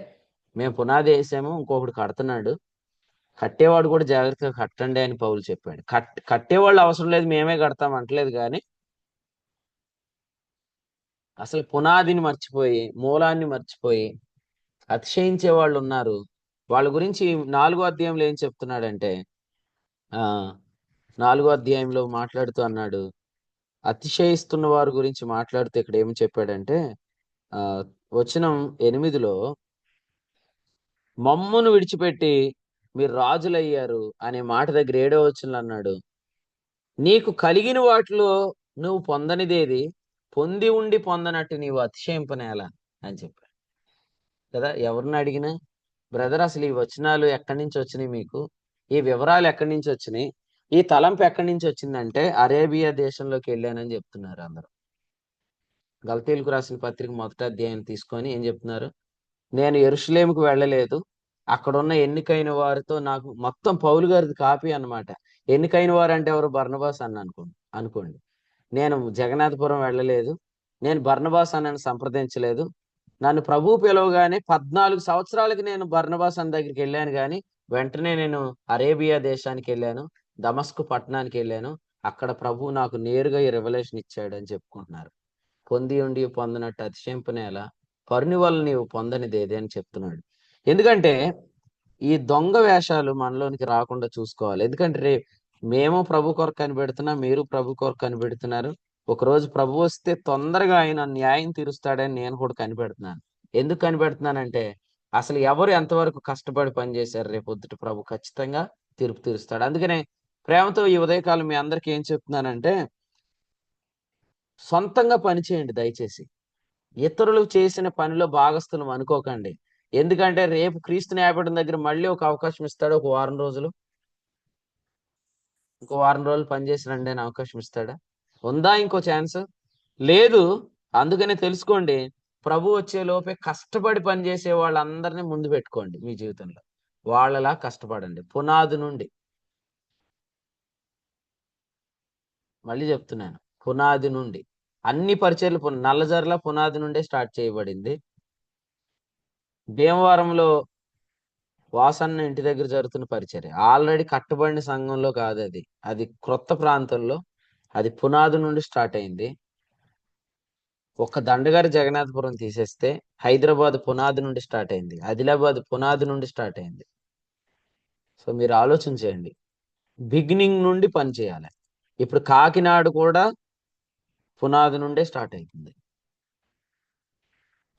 మేము పునాది వేసాము, ఇంకొకడు కడుతున్నాడు, కట్టేవాడు కూడా జాగ్రత్తగా కట్టండి అని పౌలు చెప్పాడు. కట్టేవాళ్ళు అవసరం లేదు, మేమే కడతాం అంటలేదు, కానీ అసలు పునాదిని మర్చిపోయి మూలాన్ని మర్చిపోయి అతిశయించే వాళ్ళు ఉన్నారు. వాళ్ళ గురించి 4వ అధ్యాయంలో ఏం చెప్తున్నాడంటే, ఆ 4వ అధ్యాయంలో మాట్లాడుతూ అన్నాడు, అతిశయిస్తున్న వారి గురించి మాట్లాడుతూ ఇక్కడ ఏమి చెప్పాడంటే, ఆ వచనం 8లో, మమ్మును విడిచిపెట్టి మీరు రాజులయ్యారు అనే మాట దగ్గర 7వ వచనంలో అన్నాడు, నీకు కలిగిన వాటిలో నువ్వు పొందనిదేది, పొంది ఉండి పొందనట్టు నీవు అతిశయింపనేలా అని చెప్పాడు కదా. ఎవరిని అడిగినా, బ్రదర్ అసలు ఈ వచనాలు ఎక్కడి నుంచి వచ్చినాయి, మీకు ఈ వివరాలు ఎక్కడి నుంచి వచ్చినాయి, ఈ తలంపు ఎక్కడి నుంచి వచ్చిందంటే అరేబియా దేశంలోకి వెళ్ళానని చెప్తున్నారు అందరూ. గలతీయులకు రాసిన పత్రిక 1వ అధ్యాయం తీసుకొని ఏం చెప్తున్నారు, నేను యెరూషలేముకు వెళ్ళలేదు, అక్కడున్న ఎన్నికైన వారితో, నాకు మొత్తం పౌలు గారిది కాపీ అన్నమాట. ఎన్నికైన వారు అంటే ఎవరు, బర్నబాస్ అన్న అనుకోండి. నేను జగన్నాథపురం వెళ్ళలేదు, నేను బర్నబాస్ అన్నని సంప్రదించలేదు, నన్ను ప్రభు పిలవగానే 14 సంవత్సరాలకి నేను బర్నబాస్ అన్న దగ్గరికి వెళ్ళాను, కానీ వెంటనే నేను అరేబియా దేశానికి వెళ్ళాను, దమస్కు పట్టణానికి వెళ్ళాను, అక్కడ ప్రభు నాకు నేరుగా ఈ రెవల్యూషన్ ఇచ్చాడు అని చెప్పుకుంటున్నారు. పొంది ఉండి పొందనట్టు అతిశయింపనేలా, పరుని వల్ల నీవు పొందనిది ఏది అని చెప్తున్నాడు. ఎందుకంటే ఈ దొంగ వేషాలు మనలోనికి రాకుండా చూసుకోవాలి. ఎందుకంటే మేము ప్రభు కొరకు కనిపెడుతున్నాం, మీరు ప్రభు కొరకు కనిపెడుతున్నారు. ఒకరోజు ప్రభు వస్తే తొందరగా ఆయన న్యాయం తీరుస్తాడని నేను కూడా కనిపెడుతున్నాను. ఎందుకు కనిపెడుతున్నానంటే, అసలు ఎవరు ఎంతవరకు కష్టపడి పనిచేశారు, రేపొద్దుట ప్రభు ఖచ్చితంగా తీర్పు తీరుస్తాడు. అందుకనే ప్రేమతో ఈ ఉదయకాలం మీ అందరికి ఏం చెప్తున్నానంటే, సొంతంగా పని చేయండి దయచేసి. ఇతరులు చేసిన పనిలో భాగస్థులం అనుకోకండి. ఎందుకంటే రేపు క్రీస్తు న్యాయపీఠం దగ్గర మళ్ళీ ఒక అవకాశం ఇస్తాడు, ఒక వారం రోజులు, ఇంకో వారం రోజులు పనిచేసి రండి అని అవకాశం ఇస్తాడా? ఉందా ఇంకో ఛాన్స్? లేదు. అందుకనే తెలుసుకోండి, ప్రభు వచ్చే లోపే కష్టపడి పనిచేసే వాళ్ళందరినీ ముందు పెట్టుకోండి మీ జీవితంలో. వాళ్ళలా కష్టపడండి పునాది నుండి. మళ్ళీ చెప్తున్నాను, పునాది నుండి. అన్ని పరిచర్లు నల్లజర్ల పునాది నుండే స్టార్ట్ చేయబడింది. భీమవరంలో వాసన్న ఇంటి దగ్గర జరుగుతున్న పరిచర్య. ఆల్రెడీ కట్టబడిన సంఘంలో కాదు అది. అది క్రొత్త ప్రాంతంలో, అది పునాది నుండి స్టార్ట్ అయింది. ఒక దండగారి జగన్నాథపురం తీసేస్తే హైదరాబాద్ పునాది నుండి స్టార్ట్ అయింది, ఆదిలాబాద్ పునాది నుండి స్టార్ట్ అయింది. సో మీరు ఆలోచన చేయండి, బిగినింగ్ నుండి పని చేయాలి. ఇప్పుడు కాకినాడ కూడా పునాది నుండే స్టార్ట్ అవుతుంది.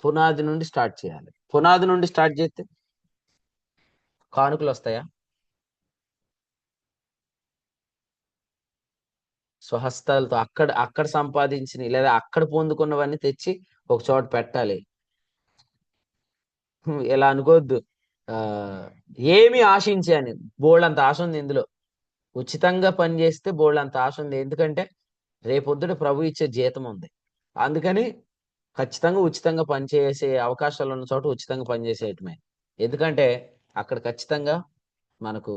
పునాది నుండి స్టార్ట్ చేయాలి. పునాది నుండి స్టార్ట్ చేస్తే కానుకలు వస్తాయా? స్వహస్తాలతో అక్కడ అక్కడ సంపాదించిన లేదా అక్కడ పొందుకున్నవన్నీ తెచ్చి ఒక చోట పెట్టాలి. ఇలా అనుకోవద్దు. ఆ ఏమి ఆశించాను, బోళ్ళంత ఆశ ఉంది ఇందులో. ఉచితంగా పని చేస్తే బోళ్ళంత ఆశ ఉంది. ఎందుకంటే రేపొద్దుట ప్రభు ఇచ్చే జీతం ఉంది. అందుకని ఖచ్చితంగా ఉచితంగా పనిచేసే అవకాశాలు ఉన్న చోట ఉచితంగా పనిచేసేయటమే. ఎందుకంటే అక్కడ ఖచ్చితంగా మనకు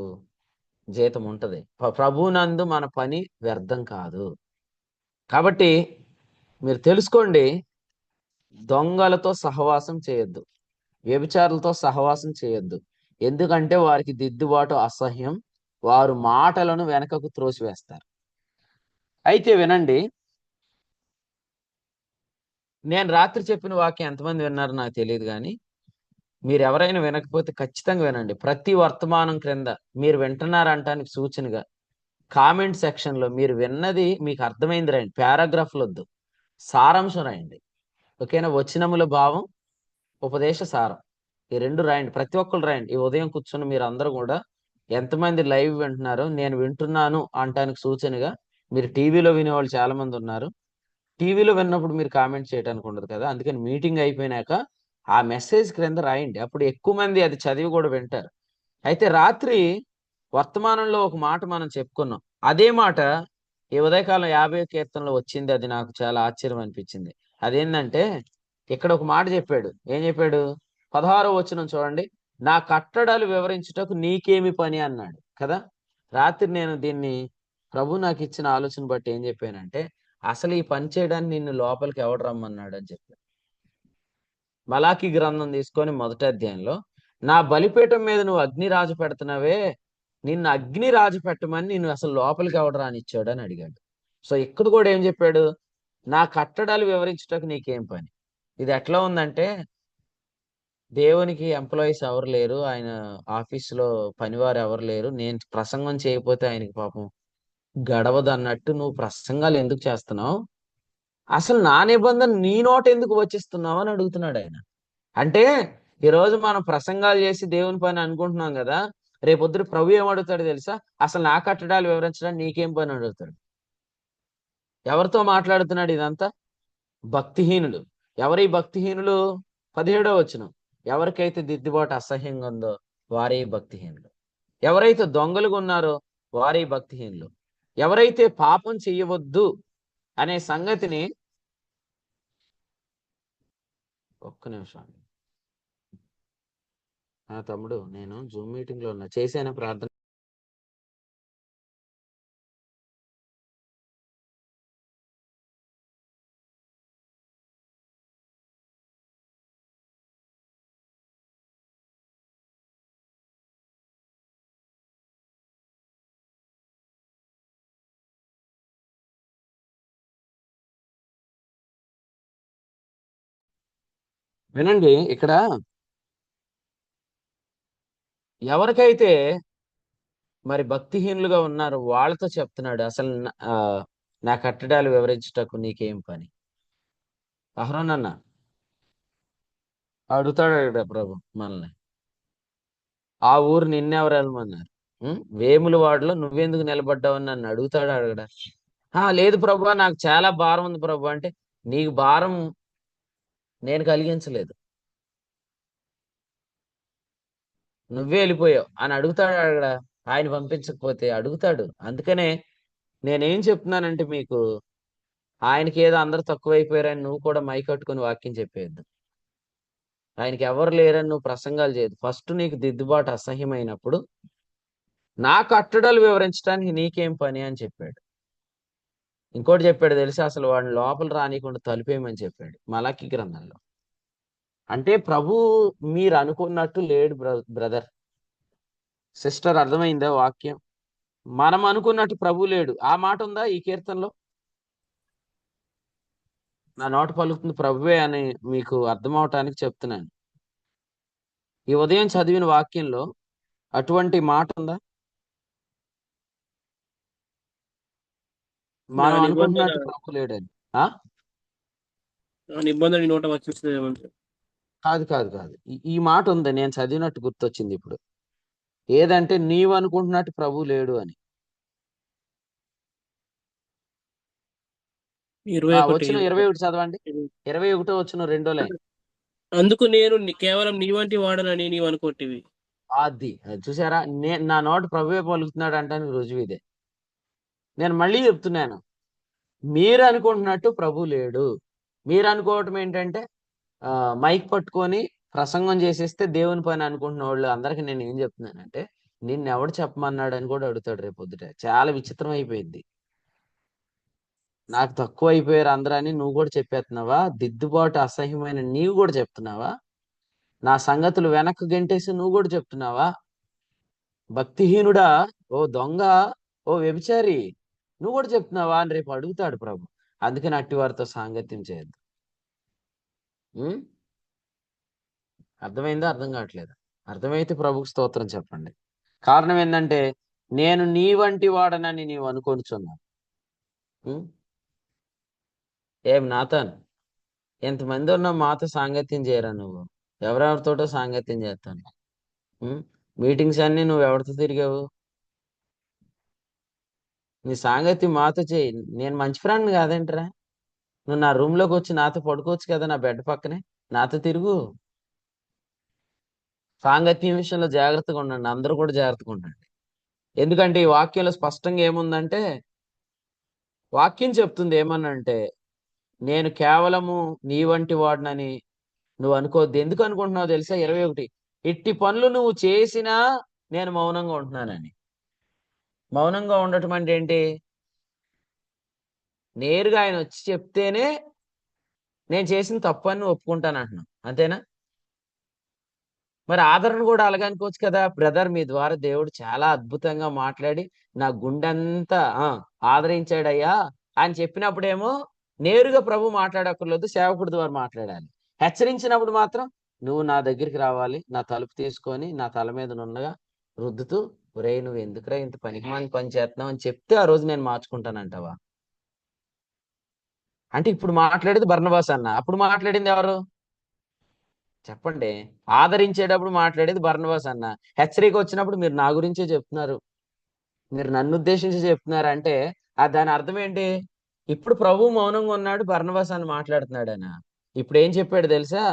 జీతం ఉంటది. ప్రభునందు మన పని వ్యర్థం కాదు. కాబట్టి మీరు తెలుసుకోండి, దొంగలతో సహవాసం చేయొద్దు, వ్యభిచారులతో సహవాసం చేయొద్దు. ఎందుకంటే వారికి దిద్దుబాటు అసహ్యం, వారు మాటలను వెనకకు త్రోసివేస్తారు. అయితే వినండి, నేను రాత్రి చెప్పిన వాక్యం ఎంతమంది విన్నారో నాకు తెలియదు, కానీ మీరు ఎవరైనా వినకపోతే ఖచ్చితంగా వినండి. ప్రతి వర్తమానం క్రింద మీరు వింటున్నారంటానికి సూచనగా కామెంట్ సెక్షన్ లో మీరు విన్నది మీకు అర్థమైంది రాయండి. పారాగ్రాఫ్లు వద్దు, సారాంశం రాయండి. ఓకేనా? వచనముల భావం, ఉపదేశ సారం, ఈ రెండు రాయండి. ప్రతి ఒక్కరు రాయండి. ఈ ఉదయం కూర్చుని మీరు అందరూ కూడా ఎంతమంది లైవ్ వింటున్నారో, నేను వింటున్నాను అంటానికి సూచనగా, మీరు టీవీలో వినేవాళ్ళు చాలా మంది ఉన్నారు. టీవీలో విన్నప్పుడు మీరు కామెంట్ చేయడానికి ఉండదు కదా, అందుకని మీటింగ్ అయిపోయినాక ఆ మెసేజ్ క్రింద రాయండి. అప్పుడు ఎక్కువ మంది అది చదివి కూడా వింటారు. అయితే రాత్రి వర్తమానంలో ఒక మాట మనం చెప్పుకున్నాం. అదే మాట ఈ ఉదయకాలం 50 కీర్తనలో వచ్చింది. అది నాకు చాలా ఆశ్చర్యం అనిపించింది. అదేంటంటే ఇక్కడ ఒక మాట చెప్పాడు. ఏం చెప్పాడు? 16వ వచనం చూడండి. నా కట్టడాలు వివరించుటకు నీకేమి పని అన్నాడు కదా. రాత్రి నేను దీన్ని ప్రభు నాకు ఇచ్చిన ఆలోచన బట్టి ఏం చెప్పానంటే, అసలు ఈ పని చేయడానికి నిన్ను లోపలికి ఎవడు రమ్మన్నాడు అని చెప్పాను. మలాకి గ్రంథం తీసుకొని మొదటి అధ్యాయంలో, నా బలిపీఠం మీద నువ్వు అగ్ని రాజు పెడుతున్నావే, నిన్ను అగ్ని రాజు పెట్టమని నిన్ను అసలు లోపలికి ఎవడు రానిచ్చాడు అని అడిగాడు. సో ఇక్కడ కూడా ఏం చెప్పాడు? నా కట్టడాలు వివరించటకు నీకేం పని. ఇది ఎట్లా ఉందంటే, దేవునికి ఎంప్లాయీస్ ఎవరు లేరు, ఆయన ఆఫీసులో పనివారు ఎవరు లేరు, నేను ప్రసంగం చేయకపోతే ఆయనకి పాపం గడవదు అన్నట్టు నువ్వు ప్రసంగాలు ఎందుకు చేస్తున్నావు, అసలు నా నిబంధన నీ నోట ఎందుకు వచ్చిస్తున్నావు అని అడుగుతున్నాడు ఆయన. అంటే ఈరోజు మనం ప్రసంగాలు చేసి దేవుని పని అనుకుంటున్నాం కదా, రేపొద్దు ప్రభు ఏమడుగుతాడు తెలుసా? అసలు నా కట్టడాలు వివరించడానికి నీకేం పని అడుగుతాడు. ఎవరితో మాట్లాడుతున్నాడు ఇదంతా? భక్తిహీనులు. ఎవరి భక్తిహీనులు? 17వ వచనం. ఎవరికైతే దిద్దుబాటు అసహ్యంగా ఉందో వారే భక్తిహీనులు. ఎవరైతే దొంగలుగా ఉన్నారో వారే భక్తిహీనులు. ఎవరైతే పాపం చెయ్యవద్దు అనే సంగతిని, ఒక్క నిమిషం, తమ్ముడు నేను జూమ్ మీటింగ్ లో ఉన్నా, చేశాను ప్రార్థన. వినండి, ఇక్కడ ఎవరికైతే మరి భక్తిహీనులుగా ఉన్నారు వాళ్ళతో చెప్తున్నాడు, అసలు నా కట్టడాలు వివరించుటకు నీకేం పని. అహరోన్ అన్న అడుగుతాడు ప్రభు మనల్ని, ఆ ఊరు నిన్నెవరు వెళ్ళమన్నారు, వేముల వాడలో నువ్వెందుకు నిలబడ్డావని నన్ను అడుగుతాడు అడగడా? లేదు ప్రభు, నాకు చాలా భారం ఉంది ప్రభు అంటే, నీకు భారం నేను కలిగించలేదు, నువ్వే వెళ్ళిపోయావు అని అడుగుతాడు అడగడా? ఆయన పంపించకపోతే అడుగుతాడు. అందుకనే నేనేం చెప్తున్నానంటే మీకు, ఆయనకి ఏదో అందరు తక్కువైపోయారని నువ్వు కూడా మైకట్టుకుని వాక్యం చెప్పేయద్దు. ఆయనకి ఎవరు లేరని నువ్వు ప్రసంగాలు చేయదు. ఫస్ట్ నీకు దిద్దుబాటు అసహ్యమైనప్పుడు నా కట్టడలు వివరించడానికి నీకేం పని అని చెప్పాడు. ఇంకోటి చెప్పాడు తెలుసా? అసలు వాడిని లోపల రానికుండా తలుపేయమని చెప్పాడు మలాకి గ్రంథంలో. అంటే ప్రభు మీరు అనుకున్నట్టు లేడు బ్రదర్. సిస్టర్, అర్థమైందా వాక్యం? మనం అనుకున్నట్టు ప్రభు లేడు, ఆ మాట ఉందా ఈ కీర్తనలో? నా నోట పలుకుతుంది ప్రభువే అని మీకు అర్థం అవటానికి చెప్తున్నాను. ఈ ఉదయం చదివిన వాక్యంలో అటువంటి మాట ఉందా? నా మనం నిబంధన అనుకుంటున్నట్టు ప్రభు లేడని. ఆ నా నిబంధన నీ నోట వచ్చిందేమో. కాదు కాదు కాదు, ఈ మాట ఉంది, నేను చదివినట్టు గుర్తొచ్చింది ఇప్పుడు. ఏదంటే నీవు అనుకుంటున్నట్టు ప్రభు లేడు అని. 21. వచ్చిన 21 చదవండి. 21 వచ్చిన రెండో లైన్. అందుకు నేను కేవలం నీ వంటి వాడనని నీవు అనుకుంటివి. అది చూసారా, నా నోట ప్రభువే పలుకుతున్నాడు అంటానికి రుజువు ఇదే. నేను మళ్ళీ చెప్తున్నాను, మీరు అనుకుంటున్నట్టు ప్రభు లేడు. మీరు అనుకోవటం ఏంటంటే ఆ మైక్ పట్టుకొని ప్రసంగం చేసేస్తే దేవుని పని అనుకుంటున్న వాళ్ళు అందరికి నేను ఏం చెప్తున్నానంటే, నిన్నెవడు చెప్పమన్నాడు అని కూడా అడుగుతాడు రేపు పొద్దుట. చాలా విచిత్రం అయిపోయింది. నాకు తక్కువ అయిపోయారు అందరూ అని నువ్వు కూడా చెప్పేస్తున్నావా? దిద్దుబాటు అసహ్యమైన నీవు కూడా చెప్తున్నావా? నా సంగతులు వెనక్కు గెంటేసి నువ్వు కూడా చెప్తున్నావా? భక్తిహీనుడా, ఓ దొంగ, ఓ వ్యభిచారి, నువ్వు కూడా చెప్తున్నావా అని రేపు అడుగుతాడు ప్రభు. అందుకని అట్టి వారితో సాంగత్యం చేయొద్దు. ఉం? అర్థమైందా? అర్థం కావట్లేదు? అర్థమైతే ప్రభుకు స్తోత్రం చెప్పండి. కారణం ఏంటంటే, నేను నీ వంటి వాడనని నీవు అనుకొనిచున్నావు. ఉం? ఏం నాతాన్, ఎంతమంది ఉన్నా మాతో సాంగత్యం చేయరా నువ్వు? ఎవరెవరితోటో సాంగత్యం చేస్తాను. ఉం? మీటింగ్స్ అన్ని నువ్వు ఎవరితో తిరిగావు? నీ సాంగత్యం మాతో చేయి. నేను మంచి ఫ్రెండ్ కాదేంట్రా? నువ్వు నా రూమ్ లోకి వచ్చి నాతో పడుకోవచ్చు కదా, నా బెడ్ పక్కనే నాతో తిరుగు. సాంగత్యం విషయంలో జాగ్రత్తగా ఉండండి, అందరూ కూడా జాగ్రత్తగా ఉండండి. ఎందుకంటే ఈ వాక్యంలో స్పష్టంగా ఏముందంటే, వాక్యం చెప్తుంది ఏమనంటే, నేను కేవలము నీ వంటి వాడినని నువ్వు అనుకోవద్దు. ఎందుకు అనుకుంటున్నావు తెలుసా? 21, ఇట్టి పనులు నువ్వు చేసినా నేను మౌనంగా ఉంటున్నానని. మౌనంగా ఉండటం అంటే ఏంటి? నేరుగా ఆయన వచ్చి చెప్తేనే నేను చేసిన తప్పు అని నువ్వు ఒప్పుకుంటాను అంటున్నావు, అంతేనా? మరి ఆదరణ కూడా అలాగే అనుకోవచ్చు కదా, బ్రదర్ మీ ద్వారా దేవుడు చాలా అద్భుతంగా మాట్లాడి నా గుండెంతా ఆదరించాడయ్యా అని చెప్పినప్పుడేమో నేరుగా ప్రభు మాట్లాడక్కర్లేదు, సేవకుడి ద్వారా మాట్లాడాలి. హెచ్చరించినప్పుడు మాత్రం నువ్వు నా దగ్గరికి రావాలి, నా తలుపు తీసుకొని నా తల మీద నున్నగా రుద్దుతూ, ఒరే నువ్వు ఎందుకురా ఇంత పనికిమాలిన పని చేస్తున్నావు అని చెప్తే ఆ రోజు నేను మార్చుకుంటానంటావా? అంటే ఇప్పుడు మాట్లాడేది బర్నబాస్ అన్న, అప్పుడు మాట్లాడింది ఎవరు చెప్పండి? ఆదరించేటప్పుడు మాట్లాడేది బర్నబాస్ అన్న, హెచ్చరిక వచ్చినప్పుడు మీరు నా గురించే చెప్తున్నారు, మీరు నన్ను ఉద్దేశించి చెప్తున్నారు అంటే దాని అర్థం ఏంటి? ఇప్పుడు ప్రభు మౌనంగా ఉన్నాడు, బర్నబాస్ అని మాట్లాడుతున్నాడు ఆయన. ఇప్పుడు ఏం చెప్పాడు తెలుసా?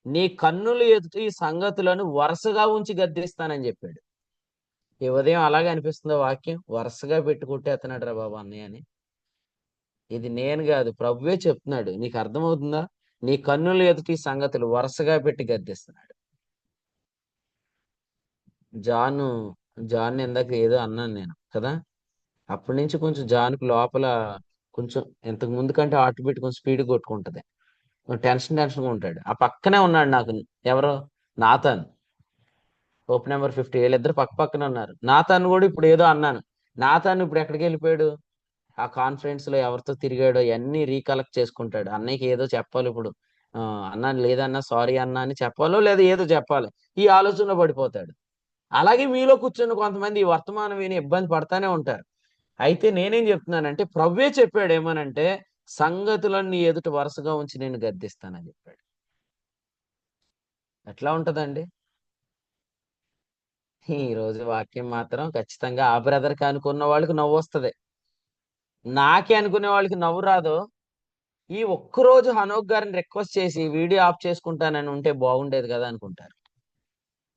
నీ కన్నులు ఎదుటి ఈ సంగతులను వరుసగా ఉంచి గద్దిస్తానని చెప్పాడు. ఈ ఉదయం అలాగే అనిపిస్తుందో వాక్యం? వరుసగా పెట్టి కొట్టేస్తున్నాడు రా బాబా అన్నయ్య అని. ఇది నేను కాదు, ప్రభువే చెప్తున్నాడు. నీకు అర్థమవుతుందా? నీ కన్నుల ఎదుటి ఈ సంగతులు వరుసగా పెట్టి గద్దిస్తున్నాడు. జాను జాన్ ఇందాక ఏదో అన్నాను నేను కదా, అప్పటి నుంచి కొంచెం జాన్కి లోపల కొంచెం ఇంతకు ముందు కంటే హార్ట్ బీట్ కొంచెం స్పీడ్ కొట్టుకుంటది. టెన్షన్గా ఉంటాడు. ఆ పక్కనే ఉన్నాడు నాకు. ఎవరో నాథన్, ఓపెన్ నెంబర్ 50, వీళ్ళిద్దరు పక్క పక్కనే ఉన్నారు. నాథన్ కూడా ఇప్పుడు ఏదో అన్నాను, నాథన్ ఇప్పుడు ఎక్కడికి వెళ్ళిపోయాడు? ఆ కాన్ఫరెన్స్ లో ఎవరితో తిరిగాడో అన్ని రీకలెక్ట్ చేసుకుంటాడు. అన్నయ్యకి ఏదో చెప్పాలి ఇప్పుడు. ఆ అన్న లేదన్నా సారీ అన్న అని చెప్పాలో లేదా ఏదో చెప్పాలి, ఈ ఆలోచనలో పడిపోతాడు. అలాగే మీలో కూర్చొని కొంతమంది ఈ వర్తమానం విని ఇబ్బంది పడతానే ఉంటారు. అయితే నేనేం చెప్తున్నానంటే, ప్రభువే చెప్పాడు ఏమనంటే, సంగతులన్నీ ఎదుట వరుసగా ఉంచి నేను గద్దిస్తానని చెప్పాడు. ఎట్లా ఉంటదండి? ఈ రోజు వాక్యం మాత్రం ఖచ్చితంగా ఆ బ్రదర్కి అనుకున్న వాళ్ళకి నవ్వు వస్తుంది, నాకే అనుకునే వాళ్ళకి నవ్వు రాదు. ఈ ఒక్కరోజు హనోక్ గారిని రిక్వెస్ట్ చేసి వీడియో ఆఫ్ చేసుకుంటానని ఉంటే బాగుండేది కదా అనుకుంటారు.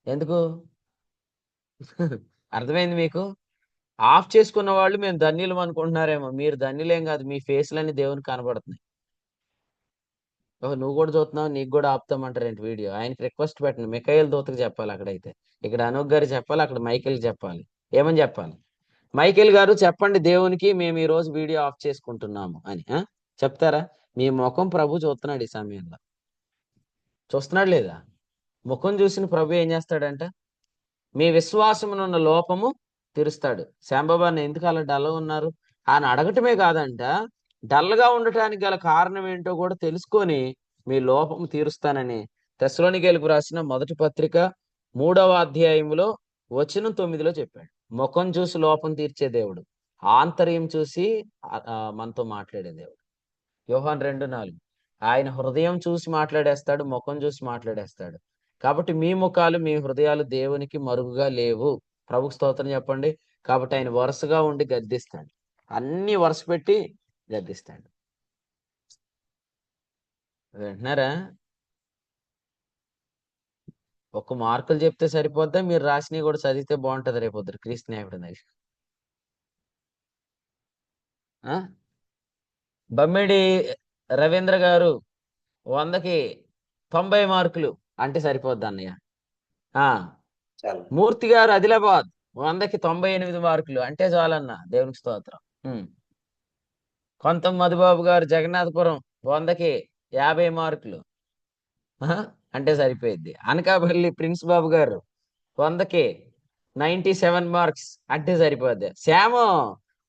ఎందుకు? అర్థమైంది మీకు? ఆఫ్ చేసుకున్న వాళ్ళు మేము ధన్యులం అనుకుంటున్నారేమో, మీరు ధన్యులేం కాదు, మీ ఫేస్లన్నీ దేవునికి కనబడుతున్నాయి. ఓహో, నువ్వు కూడా చూస్తున్నావు, నీకు కూడా ఆపుతామంటారేంటి వీడియో? ఆయనకి రిక్వెస్ట్ పెట్టండి, మిఖాయిల్ దూతకు చెప్పాలి అక్కడైతే. ఇక్కడ అనూప్ గారు చెప్పాలి, అక్కడ మైకేల్ చెప్పాలి. ఏమని చెప్పాలి? మైకేల్ గారు చెప్పండి దేవునికి, మేము ఈ రోజు వీడియో ఆఫ్ చేసుకుంటున్నాము అని చెప్తారా? మీ ముఖం ప్రభు చూస్తున్నాడు ఈ సమయంలో. చూస్తున్నాడు లేదా? ముఖం చూసిన ప్రభు ఏం చేస్తాడంట? మీ విశ్వాసమునున్న లోపము తీరుస్తాడు. శాంబాబాని ఎందుకు అలా డల్గా ఉన్నారు అని అడగటమే కాదంట, డల్గా ఉండటానికి గల కారణం ఏంటో కూడా తెలుసుకొని మీ లోపము తీరుస్తానని తెస్సలోనికీయులకు రాసిన మొదటి పత్రిక 3వ అధ్యాయములో వచనం 9లో చెప్పాడు. ముఖం చూసి లోపం తీర్చే దేవుడు, ఆంతర్యం చూసి మనతో మాట్లాడే దేవుడు. యోహాన్ 2:4 ఆయన హృదయం చూసి మాట్లాడేస్తాడు, ముఖం చూసి మాట్లాడేస్తాడు. కాబట్టి మీ ముఖాలు మీ హృదయాలు దేవునికి మరుగుగా లేవు. ప్రభుకు స్తోత్రం చెప్పండి. కాబట్టి ఆయన వరుసగా ఉండి గద్దిస్తాడు, అన్ని వరుస పెట్టి గద్దిస్తాడు. వింటున్నారా? ఒక్క మార్కులు చెప్తే సరిపోద్దా? మీరు రాసినవి కూడా చదివితే బాగుంటది రేపొద్దు క్రీస్తు నాయకుడి దగ్గర. బమ్మిడి రవీంద్ర గారు 100కి 90 మార్కులు అంటే సరిపోద్ది అన్నయ్య. మూర్తి గారు ఆదిలాబాద్ 100కి 98 మార్కులు అంటే చాలన్న, దేవునికి స్తోత్రం. కొంత మధుబాబు గారు జగన్నాథపురం 100కి 50 మార్కులు అంటే సరిపోయింది. అనకాపల్లి ప్రిన్స్ బాబు గారు 100కి 97 మార్క్స్ అంటే సరిపోద్ది. శ్యాము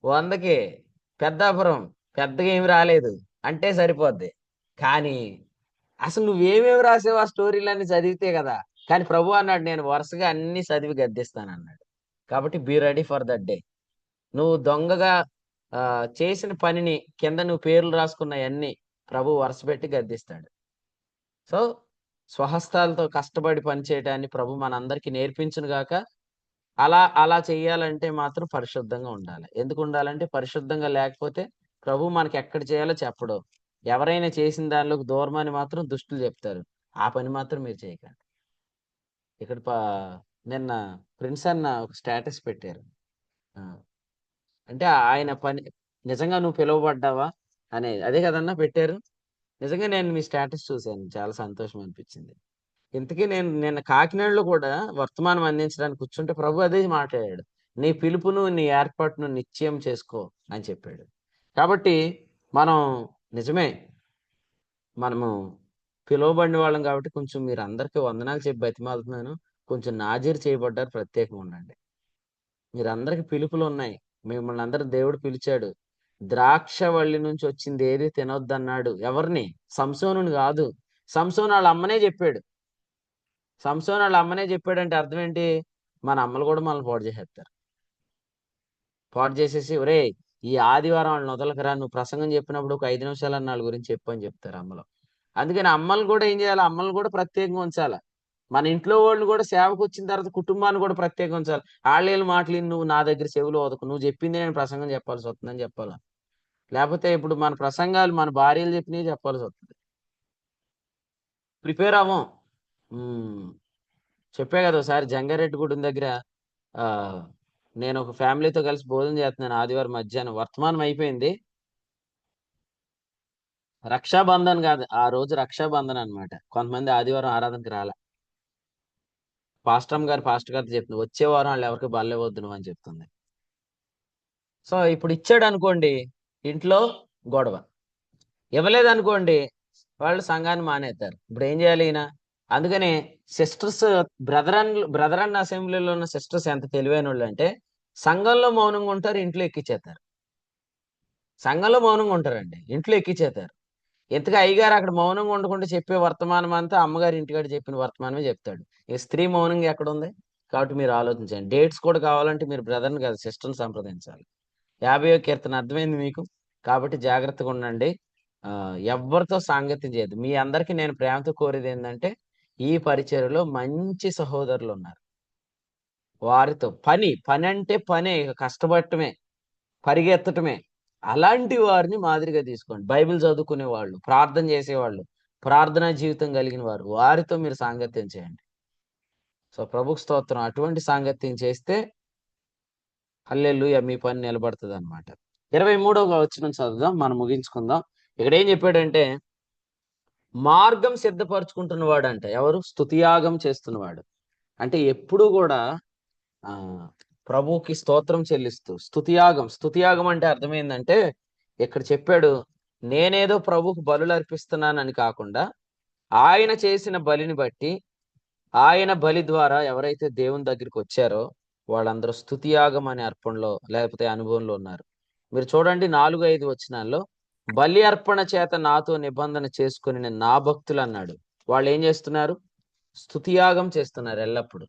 100కి పెద్దాపురం పెద్దగా ఏమి రాలేదు అంటే సరిపోద్ది. కానీ అసలు నువ్వేమేమి రాసావు ఆ స్టోరీలన్నీ చదివితే కదా. కానీ ప్రభు అన్నాడు, నేను వరుసగా అన్ని చదివి గద్దిస్తాను అన్నాడు. కాబట్టి be ready for that day. నువ్వు దొంగగా చేసిన పనిని కింద నువ్వు పేర్లు రాసుకున్నవన్నీ ప్రభు వరుస పెట్టి గద్దిస్తాడు. సో స్వహస్తాలతో కష్టపడి పని చేయడాన్ని ప్రభు మనందరికీ నేర్పించును గాక. అలా చేయాలంటే మాత్రం పరిశుద్ధంగా ఉండాలి. ఎందుకు ఉండాలంటే పరిశుద్ధంగా లేకపోతే ప్రభు మనకి ఎక్కడ చేయాలో చెప్పడు. ఎవరైనా చేసిన దానిలోకి దూరమని మాత్రం దుష్టులు చెప్తారు. ఆ పని మాత్రం మీరు చేయకండి. ఇక్కడ నిన్న ప్రిన్స్ అన్న ఒక స్టేటస్ పెట్టారు. అంటే ఆయన పని నిజంగా నువ్వు పిలువబడ్డావా అనేది, అదే కదన్నా పెట్టారు. నిజంగా నేను మీ స్టేటస్ చూశాను, చాలా సంతోషం అనిపించింది. ఇంతకీ నేను నిన్న కాకినాడలో కూడా వర్తమానం అందించడానికి కూర్చుంటే ప్రభు అదే మాట్లాడాడు, నీ పిలుపును నీ ఏర్పాటును నిశ్చయం చేసుకో అని చెప్పాడు. కాబట్టి మనం నిజమే మనము పిలువబడిన వాళ్ళం కాబట్టి కొంచెం మీరు అందరికీ వందనాలు చెప్పి బతిమాలుతున్నాను. కొంచెం నాజీరు చేయబడ్డారు, ప్రత్యేకంగా ఉండండి. మీరందరికి పిలుపులు ఉన్నాయి, మిమ్మల్ని అందరు దేవుడు పిలిచాడు. ద్రాక్షవల్లి నుంచి వచ్చింది ఏది తినొద్దన్నాడు. ఎవరిని? సంసోనుని కాదు. సంసోను వాళ్ళ అమ్మనే చెప్పాడు. సంసోను వాళ్ళ అమ్మనే చెప్పాడంటే అర్థం ఏంటి? మన అమ్మలు కూడా మనల్ని పాడు చేసేస్తారు. పాడు చేసేసి, ఒరే ఈ ఆదివారం వాళ్ళని వదలకరా, నువ్వు ప్రసంగం చెప్పినప్పుడు ఒక 5 నిమిషాలు వాళ్ళ గురించి చెప్పు అని చెప్తారు అమ్మలు. అందుకని అమ్మలు కూడా ఏం చేయాలి? అమ్మలు కూడా ప్రత్యేకంగా ఉంచాలి. మన ఇంట్లో వాళ్ళు కూడా సేవకు వచ్చిన తర్వాత కుటుంబాన్ని కూడా ప్రత్యేకంగా ఉంచాలి. వాళ్ళ మాటలు నువ్వు నా దగ్గర చెవులు వదకు, నువ్వు చెప్పింది నేను ప్రసంగం చెప్పాల్సి వస్తుందని చెప్పాలి. లేకపోతే ఇప్పుడు మన ప్రసంగాలు మన భార్యలు చెప్పినవి చెప్పాల్సి వస్తుంది. ప్రిపేర్ అవ్వం. చెప్పే కదా ఒకసారి జంగారెడ్డిగూడెం దగ్గర నేను ఒక ఫ్యామిలీతో కలిసి భోజనం చేస్తున్నాను ఆదివారం మధ్యాహ్నం. వర్తమానం అయిపోయింది. రక్షాబంధన్ కాదు, ఆ రోజు రక్షాబంధన్ అనమాట. కొంతమంది ఆదివారం ఆరాధనకి రాలే. పాస్టర్ గారితో చెప్తుంది, వచ్చే వారం వాళ్ళు ఎవరికి బల్లెవద్దు నువ్వు అని చెప్తుంది. సో ఇప్పుడు ఇచ్చాడు అనుకోండి, ఇంట్లో గొడవ. ఇవ్వలేదు అనుకోండి, వాళ్ళు సంఘాన్ని మానేస్తారు. ఇప్పుడు ఏం చేయాలి ఈయన? అందుకని సిస్టర్స్, బ్రదర్ అండ్ అసెంబ్లీలో ఉన్న సిస్టర్స్ ఎంత తెలివైన వాళ్ళు అంటే, సంఘంలో మౌనంగా ఉంటారు, ఇంట్లో ఎక్కిచ్చేస్తారు. సంఘంలో మౌనంగా ఉంటారండి, ఇంట్లో ఎక్కిచ్చేస్తారు. ఎంతగా అయ్యగారు అక్కడ మౌనంగా ఉండకుండా చెప్పే వర్తమానం అంతా అమ్మగారి ఇంటికాడ చెప్పిన వర్తమానమే చెప్తాడు. ఈ స్త్రీ మౌనంగా ఎక్కడ ఉంది? కాబట్టి మీరు ఆలోచించండి. డేట్స్ కూడా కావాలంటే మీరు బ్రదర్ని కాదు సిస్టర్ని సంప్రదించాలి. 50వ కీర్తన అర్థమైంది మీకు? కాబట్టి జాగ్రత్తగా ఉండండి. ఎవరితో సాంగత్యం చేయదు. మీ అందరికీ నేను ప్రేమతో కోరేది ఏంటంటే, ఈ పరిచర్యలో మంచి సహోదరులు ఉన్నారు, వారితో పని అంటే పనే, కష్టపడటమే, పరిగెత్తటమే. అలాంటి వారిని మాదిరిగా తీసుకోండి. బైబిల్ చదువుకునే వాళ్ళు, ప్రార్థన చేసేవాళ్ళు, ప్రార్థనా జీవితం కలిగిన వారు, వారితో మీరు సాంగత్యం చేయండి. సో ప్రభుకు స్తోత్రం. అటువంటి సాంగత్యం చేస్తే హల్లెలూయా మీ పని నిలబడుతుంది అనమాట. 23వ వచనం చదువుదాం, మనం ముగించుకుందాం. ఇక్కడ ఏం చెప్పాడంటే, మార్గం సిద్ధపరచుకుంటున్నవాడు అంట. ఎవరు? స్తుతియాగం చేస్తున్నవాడు. అంటే ఎప్పుడు కూడా ప్రభువుకి స్తోత్రం చెల్లిస్తూ స్తుతియాగం అంటే అర్థమైందంటే, ఇక్కడ చెప్పాడు, నేనేదో ప్రభువుకు బలులు అర్పిస్తున్నానని కాకుండా ఆయన చేసిన బలిని బట్టి ఆయన బలి ద్వారా ఎవరైతే దేవుని దగ్గరికి వచ్చారో వాళ్ళందరూ స్తుతియాగం అనే అర్పణలో లేకపోతే అనుభవంలో ఉన్నారు. మీరు చూడండి 4-5 వచనాల్లో బలి అర్పణ చేత నాతో నిబంధన చేసుకుని నా భక్తులు అన్నాడు. వాళ్ళు ఏం చేస్తున్నారు? స్తుతియాగం చేస్తున్నారు ఎల్లప్పుడు.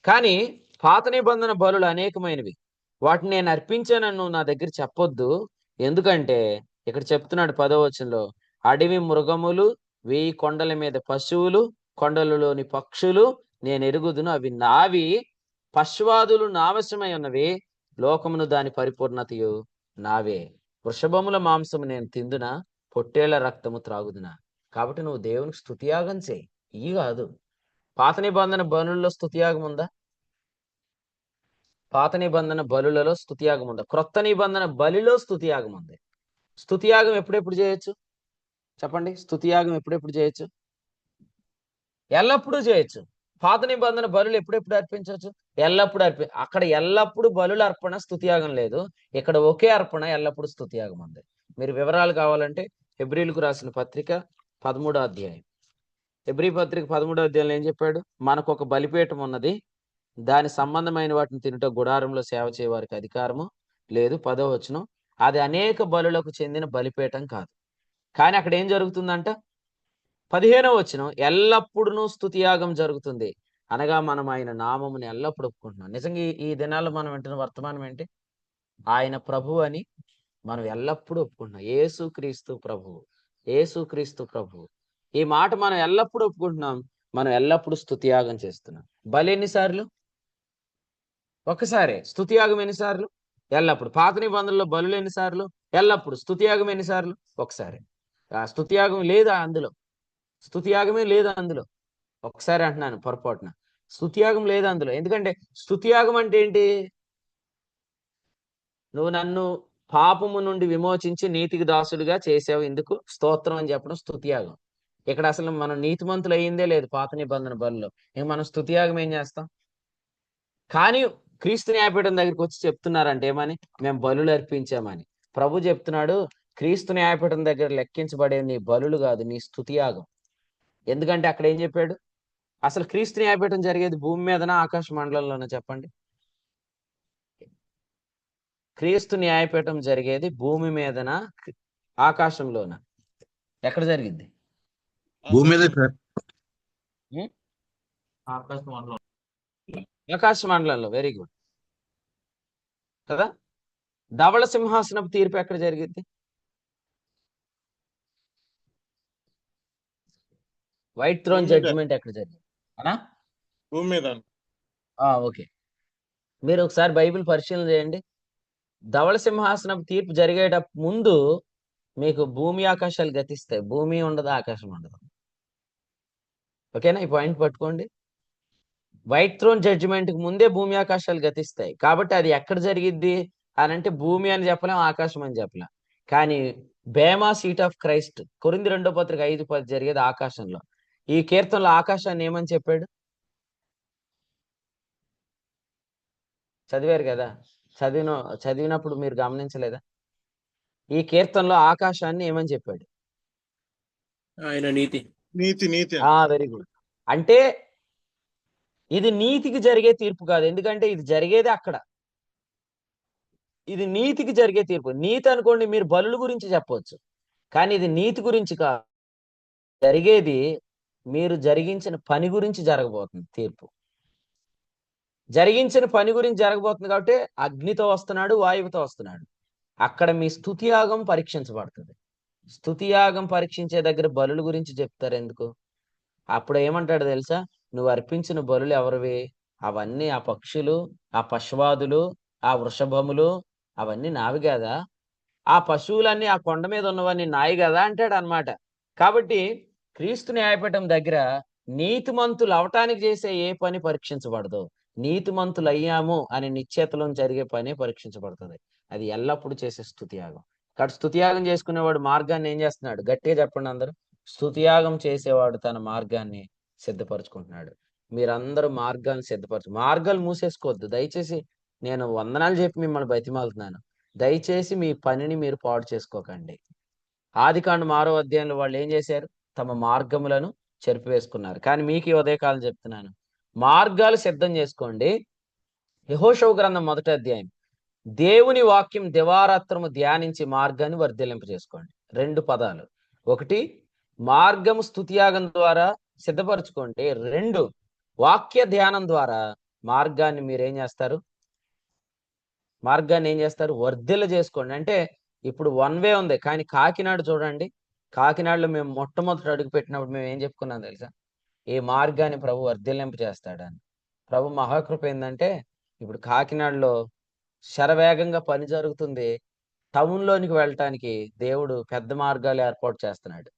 కానీ పాత నిబంధన బలులు అనేకమైనవి. వాటిని నేను అర్పించానని నువ్వు నా దగ్గర చెప్పొద్దు. ఎందుకంటే ఇక్కడ చెప్తున్నాడు 10వ వచనంలో, అడవి మృగములు, 1000 కొండల మీద పశువులు, కొండలలోని పక్షులు నేను ఎరుగుదును, అవి నావి. పశ్వాదులు నావశమై ఉన్నవి, లోకమును దాని పరిపూర్ణతయు నావే. వృషభముల మాంసము నేను తిందునా, పొట్టేళ్ల రక్తము త్రాగుదునా. కాబట్టి నువ్వు దేవునికి స్తుతియాగం చేయి, ఇవి కాదు. పాత నిబంధన బలుల్లో స్తుతియాగం ఉందా? పాత నిబంధన బలులలో స్తుతియాగం ఉందా? క్రొత్త నిబంధన బలిలో స్తుతియాగం ఉంది. స్తుతియాగం ఎప్పుడెప్పుడు చేయొచ్చు చెప్పండి? స్తుతియాగం ఎప్పుడెప్పుడు చేయొచ్చు? ఎల్లప్పుడూ చేయొచ్చు. పాత నిబంధన బలులు ఎప్పుడెప్పుడు అర్పించవచ్చు? ఎల్లప్పుడు అక్కడ ఎల్లప్పుడు బలుల అర్పణ, స్తుతియాగం లేదు. ఇక్కడ ఒకే అర్పణ, ఎల్లప్పుడు స్తుతియాగం ఉంది. మీరు వివరాలు కావాలంటే హెబ్రీలకు రాసిన పత్రిక 13వ అధ్యాయం. హెబ్రీ పత్రిక 13వ అధ్యాయంలో ఏం చెప్పాడు? మనకు ఒక బలిపీఠం ఉన్నది, దాని సంబంధమైన వాటిని తినుట గుడారంలో సేవ చేయవారికి అధికారము లేదు. 10వ వచనం, అది అనేక బలులకు చెందిన బలిపీఠం కాదు. కానీ అక్కడ ఏం జరుగుతుందంట? 15వ వచనం, ఎల్లప్పుడూ స్తుతియాగం జరుగుతుంది, అనగా మనం ఆయన నామముని ఎల్లప్పుడు ఒప్పుకుంటున్నాం. నిజంగా ఈ దినాల్లో మనం వింటున్న వర్తమానం ఏంటి? ఆయన ప్రభు అని మనం ఎల్లప్పుడూ ఒప్పుకుంటున్నాం. యేసు క్రీస్తు ప్రభువు, యేసు క్రీస్తు ప్రభువు. ఈ మాట మనం ఎల్లప్పుడూ ఒప్పుకుంటున్నాం. మనం ఎల్లప్పుడూ స్తుతియాగం చేస్తున్నాం. బలి ఎన్నిసార్లు? ఒక్కసారే. స్తుతియాగం ఎన్నిసార్లు? ఎల్లప్పుడు. పాత నిబంధనలో బలులు ఎన్నిసార్లు? ఎల్లప్పుడు. స్తుతియాగం ఎన్నిసార్లు? ఒకసారి. స్తుతియాగం లేదా అందులో? స్తుతియాగమే లేదు అందులో. ఒకసారి అంటున్నాను పొరపాటున. స్తుతియాగం లేదు అందులో. ఎందుకంటే స్తుతియాగం అంటే ఏంటి? నువ్వు నన్ను పాపము నుండి విమోచించి నీతికి దాసుడిగా చేసావు, ఇందుకు స్తోత్రం అని చెప్పడం స్తుతియాగం. ఇక్కడ అసలు మనం నీతిమంతులు అయ్యిందే లేదు పాత నిబంధన బలిలో. ఇంక మనం స్తుతియాగం ఏం చేస్తాం? కానీ క్రీస్తు న్యాయపీఠం దగ్గరికి వచ్చి చెప్తున్నారంటే ఏమని? మేము బలులు అర్పించామని. ప్రభు చెప్తున్నాడు, క్రీస్తు న్యాయపీఠం దగ్గర లెక్కించబడే నీ బలులు కాదు, నీ స్తుతియాగం. ఎందుకంటే అక్కడ ఏం చెప్పాడు? అసలు క్రీస్తు న్యాయపీఠం జరిగేది భూమి మీదనా ఆకాశ మండలంలోనా చెప్పండి? క్రీస్తు న్యాయపీఠం జరిగేది భూమి మీదనా ఆకాశంలోనా? ఎక్కడ జరిగింది? భూమి మీద సార్. ఆకాశ మండలంలో. వెరీ గుడ్ కదా. ధవళ సింహాసనపు తీర్పు ఎక్కడ జరిగింది? వైట్ థ్రోన్ జడ్జిమెంట్ ఎక్కడ జరిగింది? అనా? భూమి మీద. ఓకే. మీరు ఒకసారి బైబిల్ పరిశీలన చేయండి. ధవళ సింహాసనపు తీర్పు జరిగేట ముందు మీకు భూమి ఆకాశాలు గతిస్తాయి. భూమి ఉండదు, ఆకాశం ఉండదు. ఓకేనా? ఈ పాయింట్ పట్టుకోండి. వైట్ థ్రోన్ జడ్జిమెంట్ కి ముందే భూమి ఆకాశాలు గతిస్తాయి. కాబట్టి అది ఎక్కడ జరిగిద్ది అని అంటే భూమి అని చెప్పలేం, ఆకాశం అని చెప్పలేం. కానీ బేమా సీట్ ఆఫ్ క్రైస్ట్, కొరింథీ 2వ పత్రిక 5:10 జరిగేది ఆకాశంలో. ఈ కీర్తనలో ఆకాశాన్ని ఏమని చెప్పాడు? చదివారు కదా. చదివినప్పుడు మీరు గమనించలేదా? ఈ కీర్తనలో ఆకాశాన్ని ఏమని చెప్పాడు? ఆయన నీతి. నీతి నీతి. Very good. అంటే ఇది నీతికి జరిగే తీర్పు కాదు, ఎందుకంటే ఇది జరిగేది అక్కడ. ఇది నీతికి జరిగే తీర్పు. నీతి అనుకోండి, మీరు బలుల గురించి చెప్పవచ్చు, కానీ ఇది నీతి గురించి కాదు. జరిగేది మీరు జరిగించిన పని గురించి జరగబోతుంది తీర్పు. జరిగించిన పని గురించి జరగబోతుంది కాబట్టి అగ్నితో వస్తున్నాడు, వాయువుతో వస్తున్నాడు. అక్కడ మీ స్తుతియాగం పరీక్షించబడుతుంది. స్తుతియాగం పరీక్షించే దగ్గర బలుల గురించి చెప్తారు ఎందుకు? అప్పుడు ఏమంటాడు తెలుసా? నువ్వు అర్పించిన బలులు ఎవరివి? అవన్నీ ఆ పక్షులు, ఆ పశ్వాదులు, ఆ వృషభములు, అవన్నీ నావి కదా. ఆ పశువులన్నీ ఆ కొండ మీద ఉన్నవన్నీ నాయి కదా అంటాడు అన్నమాట. కాబట్టి క్రీస్తు న్యాయపీఠం దగ్గర నీతిమంతులు అవటానికి చేసే ఏ పని పరీక్షించబడదు. నీతిమంతులు అయ్యాము అని నిశ్చేతలో జరిగే పని పరీక్షించబడుతుంది. అది ఎల్లప్పుడూ చేసే స్తుతియాగం. కాబట్టి స్తుతియాగం చేసుకునేవాడు మార్గాన్ని ఏం చేస్తున్నాడు? గట్టిగా చెప్పండి అందరూ. స్తుతియాగం చేసేవాడు తన మార్గాన్ని సిద్ధపరచుకుంటున్నాడు. మీరందరూ మార్గాన్ని మార్గాలు మూసేసుకోవద్దు దయచేసి. నేను వందనాలు చెప్పి మిమ్మల్ని బతిమాలుతున్నాను. దయచేసి మీ పనిని మీరు పాడు చేసుకోకండి. ఆదికాండం 6వ అధ్యాయంలో వాళ్ళు ఏం చేశారు? తమ మార్గములను చెరిపివేసుకున్నారు. కానీ మీకు ఈ ఉదయకాలం చెప్తున్నాను, మార్గాలు సిద్ధం చేసుకోండి. యెహోషువ గ్రంథం 1వ అధ్యాయం. దేవుని వాక్యం దివారాత్రము ధ్యానించి మార్గాన్ని వర్ధిల్లింప చేసుకోండి. 2 పదాలు. 1 మార్గము స్తుతియాగం ద్వారా సిద్ధపరచుకోండి. 2 వాక్య ధ్యానం ద్వారా మార్గాన్ని మీరేం చేస్తారు? మార్గాన్ని ఏం చేస్తారు? వర్ధిల్ల చేసుకోండి. అంటే ఇప్పుడు వన్ వే ఉంది, కానీ కాకినాడ చూడండి. కాకినాడలో మేము మొట్టమొదటి అడుగు పెట్టినప్పుడు మేము ఏం చెప్పుకున్నాం తెలుసా? ఈ మార్గాన్ని ప్రభు వర్ధిల్లింప చేస్తాడని. ప్రభు మహాకృప ఏంటంటే ఇప్పుడు కాకినాడలో శరవేగంగా పని జరుగుతుంది. టౌన్లోనికి వెళ్ళటానికి దేవుడు పెద్ద మార్గాలు ఏర్పాటు చేస్తున్నాడు.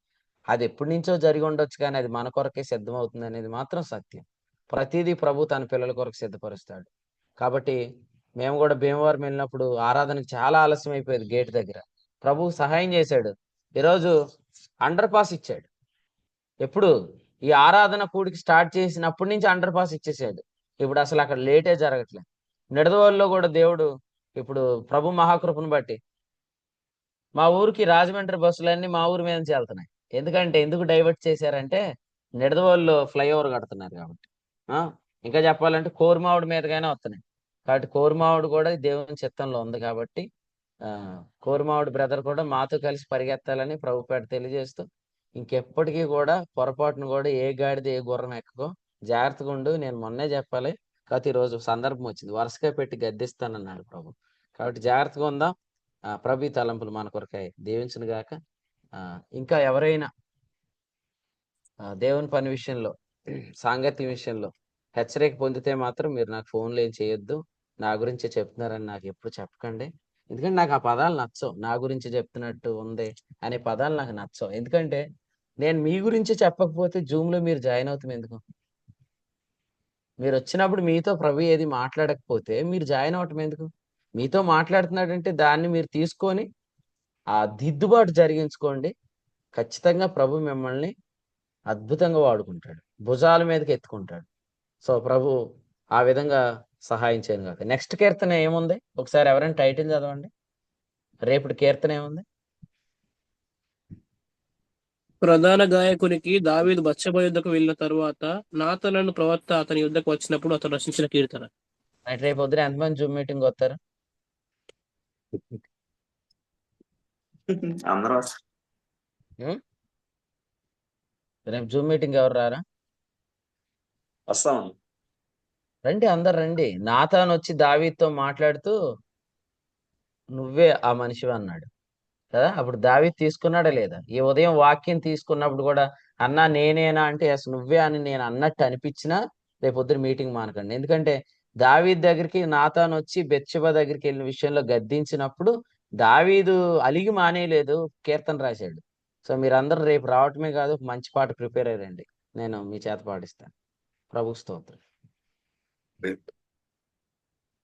అది ఎప్పటి నుంచో జరిగి ఉండొచ్చు, కానీ అది మన కొరకే సిద్ధమవుతుంది అనేది మాత్రం సత్యం. ప్రతిదీ ప్రభు తన పిల్లల కొరకు సిద్ధపరుస్తాడు. కాబట్టి మేము కూడా భీమవరం వెళ్ళినప్పుడు ఆరాధనకు చాలా ఆలస్యం అయిపోయేది గేట్ దగ్గర. ప్రభు సహాయం చేశాడు. ఈరోజు అండర్ పాస్ ఇచ్చాడు. ఎప్పుడు? ఈ ఆరాధన కూడికి స్టార్ట్ చేసినప్పటి నుంచి అండర్ పాస్ ఇచ్చేసాడు. ఇప్పుడు అసలు అక్కడ లేటే జరగట్లేదు. నిడదవోలులో కూడా దేవుడు ఇప్పుడు ప్రభు మహాకృపను బట్టి మా ఊరికి రాజమండ్రి బస్సులన్నీ మా ఊరి మీద నుంచి వెళ్తున్నాయి. ఎందుకు డైవర్ట్ చేశారంటే నిడదవోలులో ఫ్లైఓవర్ కడుతున్నారు కాబట్టి. ఆ ఇంకా చెప్పాలంటే కోరుమావుడి మీదకైనా వస్తున్నాయి. కాబట్టి కోరుమావుడు కూడా దేవుని చిత్తంలో ఉంది కాబట్టి కోరుమావుడి బ్రదర్ కూడా మాతో కలిసి పరిగెత్తాలని ప్రభుపేట తెలియజేస్తూ, ఇంకెప్పటికీ కూడా పొరపాటును కూడా ఏ గాడిద ఏ గుర్రం ఎక్కకో, జాగ్రత్తగా ఉండు. నేను మొన్నే చెప్పాలి, కాకపోతే ఈరోజు సందర్భం వచ్చింది, వరుసగా పెట్టి గద్దిస్తానన్నాడు ప్రభు. కాబట్టి జాగ్రత్తగా ఉందాం. ప్రభు తలంపులు మన కొరకై దీవించును గాక. ఇంకా ఎవరైనా దేవుని పని విషయంలో, సాంగత్యం విషయంలో హెచ్చరిక పొందితే మాత్రం మీరు నాకు ఫోన్లు ఏం చేయొద్దు. నా గురించే చెప్తున్నారని నాకు ఎప్పుడు చెప్పకండి. ఎందుకంటే నాకు ఆ పదాలు నచ్చవు. నా గురించి చెప్తున్నట్టు ఉంది అనే పదాలు నాకు నచ్చవు. ఎందుకంటే నేను మీ గురించి చెప్పకపోతే జూమ్లో మీరు జాయిన్ అవుతాం ఎందుకు? మీరు వచ్చినప్పుడు మీతో ప్రభు ఏది మాట్లాడకపోతే మీరు జాయిన్ అవటం ఎందుకు? మీతో మాట్లాడుతున్నాడంటే దాన్ని మీరు తీసుకొని ఆ దిద్దుబాటు జరిగించుకోండి. ఖచ్చితంగా ప్రభు మిమ్మల్ని అద్భుతంగా వాడుకుంటాడు, భుజాల మీదకి ఎత్తుకుంటాడు. సో ప్రభు ఆ విధంగా సహాయం చేయను కాక. నెక్స్ట్ కీర్తన ఏముంది? ఒకసారి ఎవరైనా టైటిల్ చదవండి. రేపటి కీర్తన ఏముంది? ప్రధాన గాయకునికి దావీదు బత్షెబ యుద్ధకు వెళ్ళిన తరువాత నాతాను ప్రవక్త అతని యుద్ధకు వచ్చినప్పుడు అతను రచించిన కీర్తన. రేపు పొద్దున ఎంతమంది జూమ్ మీటింగ్ వస్తారు? అందరూ రేపు జూమ్ మీటింగ్ ఎవరు రారా? వస్తాం. రండి, అందరు రండి. నాతాను వచ్చి దావీదుతో మాట్లాడుతూ నువ్వే ఆ మనిషివి అన్నాడు కదా. అప్పుడు దావీదు తీసుకున్నాడా లేదా? ఈ ఉదయం వాక్యం తీసుకున్నప్పుడు కూడా అన్నా నేనేనా అంటే ఎస్ నువ్వే అని నేను అన్నట్టు అనిపించినా రేపు పొద్దున మీటింగ్ మానకండి. ఎందుకంటే దావీదు దగ్గరికి నాతాను వచ్చి బెత్షెబ దగ్గరికి వెళ్ళిన విషయంలో గద్దించినప్పుడు దావీదు అలిగి మానేయలేదు, కీర్తన రాశాడు. సో మీరందరూ రేపు రావటమే కాదు, ఒక మంచి పాట ప్రిపేర్ అయ్యండి, నేను మీ చేత పాటిస్తాను. ప్రభు స్తోత్రం.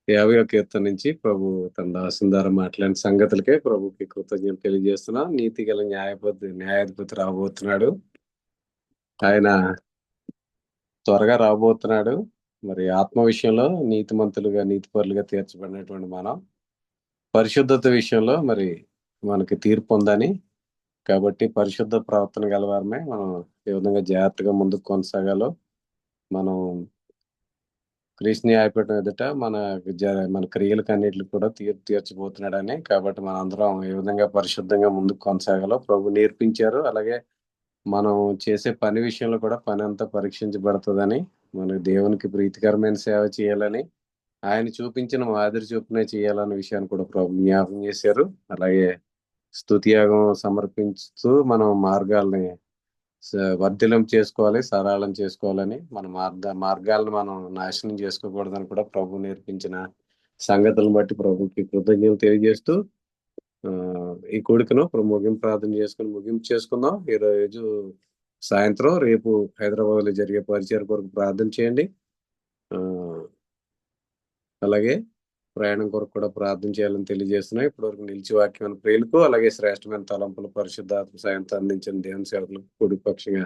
50వ కీర్తన నుంచి ప్రభు తన దాసుని ద్వారా మాట్లాడిన సంగతులకే ప్రభుకి కృతజ్ఞతలు తెలియజేస్తున్నా. నీతి గల న్యాయాధిపతి రాబోతున్నాడు. ఆయన త్వరగా రాబోతున్నాడు. మరి ఆత్మ విషయంలో నీతిమంతులుగా నీతిపరులుగా తీర్చబడినటువంటి మనం పరిశుద్ధత విషయంలో మరి మనకి తీర్పు ఉందని, కాబట్టి పరిశుద్ధ ప్రవర్తన గలవారమే మనం ఏ విధంగా జాగ్రత్తగా ముందుకు కొనసాగాలో మనం క్రీస్తు న్యాయపీఠం ఎదుట మన క్రియలకు అన్నిటికి కూడా తీర్చబోతున్నాడని. కాబట్టి మన అందరం ఏ విధంగా పరిశుద్ధంగా ముందుకు కొనసాగాలో ప్రభు నేర్పించారు. అలాగే మనం చేసే పని విషయంలో కూడా పని అంతా పరీక్షించబడుతుందని, మన దేవునికి ప్రీతికరమైన సేవ చేయాలని, ఆయన చూపించిన మాదిరి చొప్పునే చేయాలనే విషయాన్ని కూడా ప్రభు జ్ఞాపకం చేశారు. అలాగే స్తుతియాగం సమర్పించుతూ మనం మార్గాల్ని వర్ధిలం చేసుకోవాలి, సరళం చేసుకోవాలని, మన మార్గాలను మనం నాశనం చేసుకోకూడదని కూడా ప్రభు నేర్పించిన సంగతులను బట్టి ప్రభుకి కృతజ్ఞతలు తెలియజేస్తూ ఈ కోడికను ముగింపు ప్రార్థన ముగింపు చేసుకుందాం. ఈ రోజు సాయంత్రం రేపు హైదరాబాద్ లో జరిగే పరిచయం కొరకు ప్రార్థన చేయండి. అలాగే ప్రయాణం కొరకు కూడా ప్రార్థన చేయాలని తెలియజేస్తున్నాయి. ఇప్పటివరకు నిలిచి వాక్యమైన ప్రియులకు, అలాగే శ్రేష్టమైన తలంపులు పరిశుద్ధాత్మ సాయంతో అందించిన దేవుని సేవకులకు కూడిపక్షంగా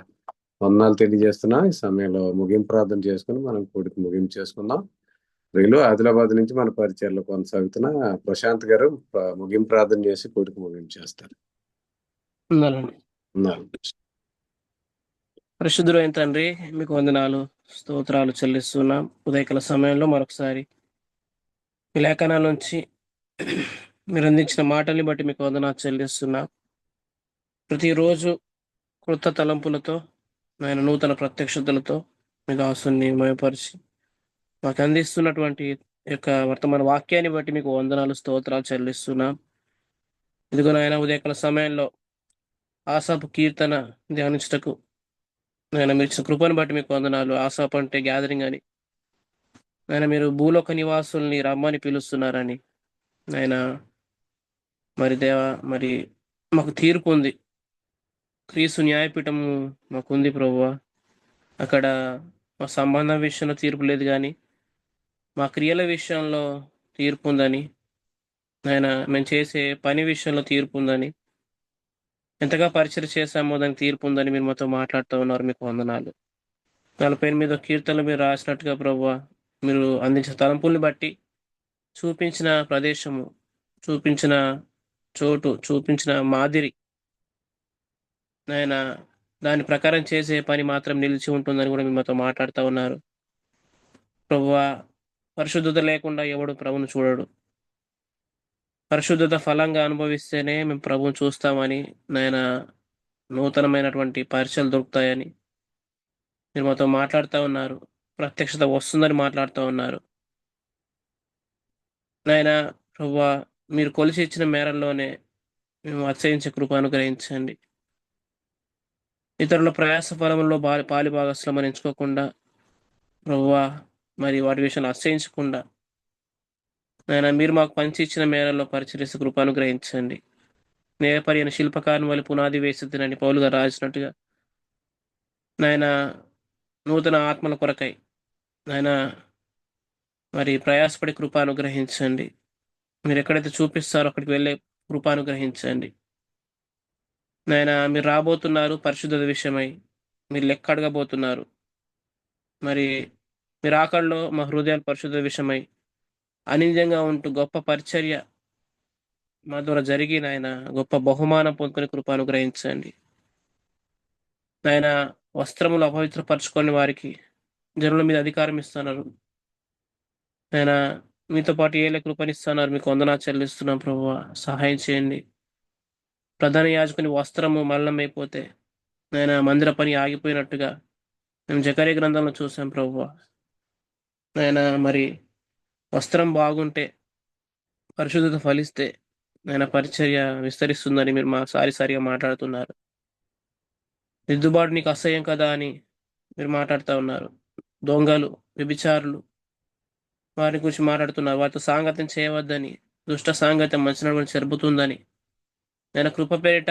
వందనాలు తెలియజేస్తున్నా. ఈ సమయంలో ముగింపు ప్రార్థన చేసుకుని మనం కూడికి ముగింపు చేసుకుందాం. ప్రియులు, ఆదిలాబాద్ నుంచి మన పరిచయాల్లో కొనసాగుతున్న ప్రశాంత్ గారు ముగింపు ప్రార్థన చేసి కూడికి ముగింపు చేస్తారు. పరిశుద్ధుడైన తండ్రి, మీకు వందనాలు, స్తోత్రాలు చెల్లిస్తున్నాం. ఉదయకాల సమయంలో మరొకసారి మీ లేఖనాల నుంచి మీరు అందించిన మాటల్ని బట్టి మీకు వందనాలు చెల్లిస్తున్నాం. ప్రతిరోజు కృత తలంపులతో, ఆయన నూతన ప్రత్యక్షతలతో మీ దాసుని మయపరిచి మాకు అందిస్తున్నటువంటి యొక్క వర్తమాన వాక్యాన్ని బట్టి మీకు వందనాలు, స్తోత్రాలు చెల్లిస్తున్నాం. ఇదిగో నాయన ఉదయకాల సమయంలో ఆసాపు కీర్తన ధ్యానించటకు ఆయన మీరు ఇచ్చిన కృపను బట్టి మీకు వందనాలు. ఆసాపు అంటే గ్యాదరింగ్ అని, ఆయన మీరు భూలోక నివాసుల్ని రమ్మని పిలుస్తున్నారని, ఆయన మరి దేవా, మరి మాకు తీర్పు ఉంది, క్రీస్తు న్యాయపీఠం మాకుంది ప్రభువా. అక్కడ మా సంబంధం విషయంలో తీర్పు లేదు, కానీ మా క్రియల విషయంలో తీర్పు ఉందని, ఆయన మేము చేసే పని విషయంలో తీర్పు ఉందని, ఎంతగా పరిచయం చేశామో దానికి తీర్పు ఉందని మీరు మాతో మాట్లాడుతూ ఉన్నారు. మీకు వందనాలు. 48 కీర్తనలు మీరు రాసినట్టుగా ప్రభువా, మీరు అందించిన తలంపుల్ని బట్టి చూపించిన ప్రదేశము, చూపించిన చోటు, చూపించిన మాదిరి, ఆయన దాని ప్రకారం చేసే పని మాత్రం నిలిచి ఉంటుందని కూడా మీరు మాతో మాట్లాడుతూ ఉన్నారు. ప్రభువా, పరిశుద్ధత లేకుండా ఎవడు ప్రభువును చూడడు. పరిశుద్ధత ఫలంగా అనుభవిస్తేనే మేము ప్రభువును చూస్తామని, నాయన నూతనమైనటువంటి పరిచయాలు దొరుకుతాయని మీరు మాతో మాట్లాడుతూ ఉన్నారు. ప్రత్యక్షత వస్తుందని మాట్లాడుతూ ఉన్నారు. నాయన ప్రభువా, మీరు కొలిచి ఇచ్చిన మేరల్లోనే మేము అతిశయించే కృప అనుగ్రహించండి. ఇతరుల ప్రయాస ఫలంలో పాలి భాగస్వామ్యం ఎంచుకోకుండా ప్రభువా, మరి వాటి విషయంలో అతిశయించకుండా నాయన మీరు మాకు పంచి ఇచ్చిన మేరల్లో పరిచరిస్తూ కృప అనుగ్రహించండి. నేపర్యన శిల్పకారుని వల్ల పునాది వేసిద్దినని పౌలుగా రాసినట్టుగా నాయన నూతన ఆత్మల కొరకై నాయన మరి ప్రయాసపడి కృప అనుగ్రహించండి. మీరు ఎక్కడైతే చూపిస్తారో అక్కడికి వెళ్ళే కృప అనుగ్రహించండి. నాయన మీరు రాబోతున్నారు, పరిశుద్ధత విషయమై మీరు లెక్క అడగబోతున్నారు. మరి మీరు ఆకడిలో మా హృదయాల పరిశుద్ధత విషయమై అనింద్యంగా ఉంటూ గొప్ప పరిచర్య మా ద్వారా జరిగి నాయన గొప్ప బహుమానం పొందుకునే కృప అనుగ్రహించండి. నాయన వస్త్రములు అపవిత్రపరచుకొని వారికి జనుల మీద అధికారం ఇస్తున్నారు. ఆయన మీతో పాటు ఏలే కృపనిస్తున్నారు. మీకు వందనాలు చెల్లిస్తున్నాం ప్రభువా, సహాయం చేయండి. ప్రధాన యాజకుని వస్త్రము మలినమైపోతే ఆయన మందిర పని ఆగిపోయినట్టుగా మేము జకర్యా గ్రంథంలో చూసాం ప్రభువా. ఆయన మరి వస్త్రం బాగుంటే, పరిశుద్ధత ఫలిస్తే ఆయన పరిచర్య విస్తరిస్తుందని మీరు మా సారిగా మాట్లాడుతున్నారు. దిద్దుబాటు నీకు అసహ్యం కదా అని మీరు మాట్లాడుతూ ఉన్నారు. దొంగలు, వ్యభిచారులు వారి గురించి మాట్లాడుతున్నారు. వారితో సాంగత్యం చేయవద్దని, దుష్ట సాంగత్యం మంచి నడుమని చెరుపుతుందని, ఆయన కృప పేరిట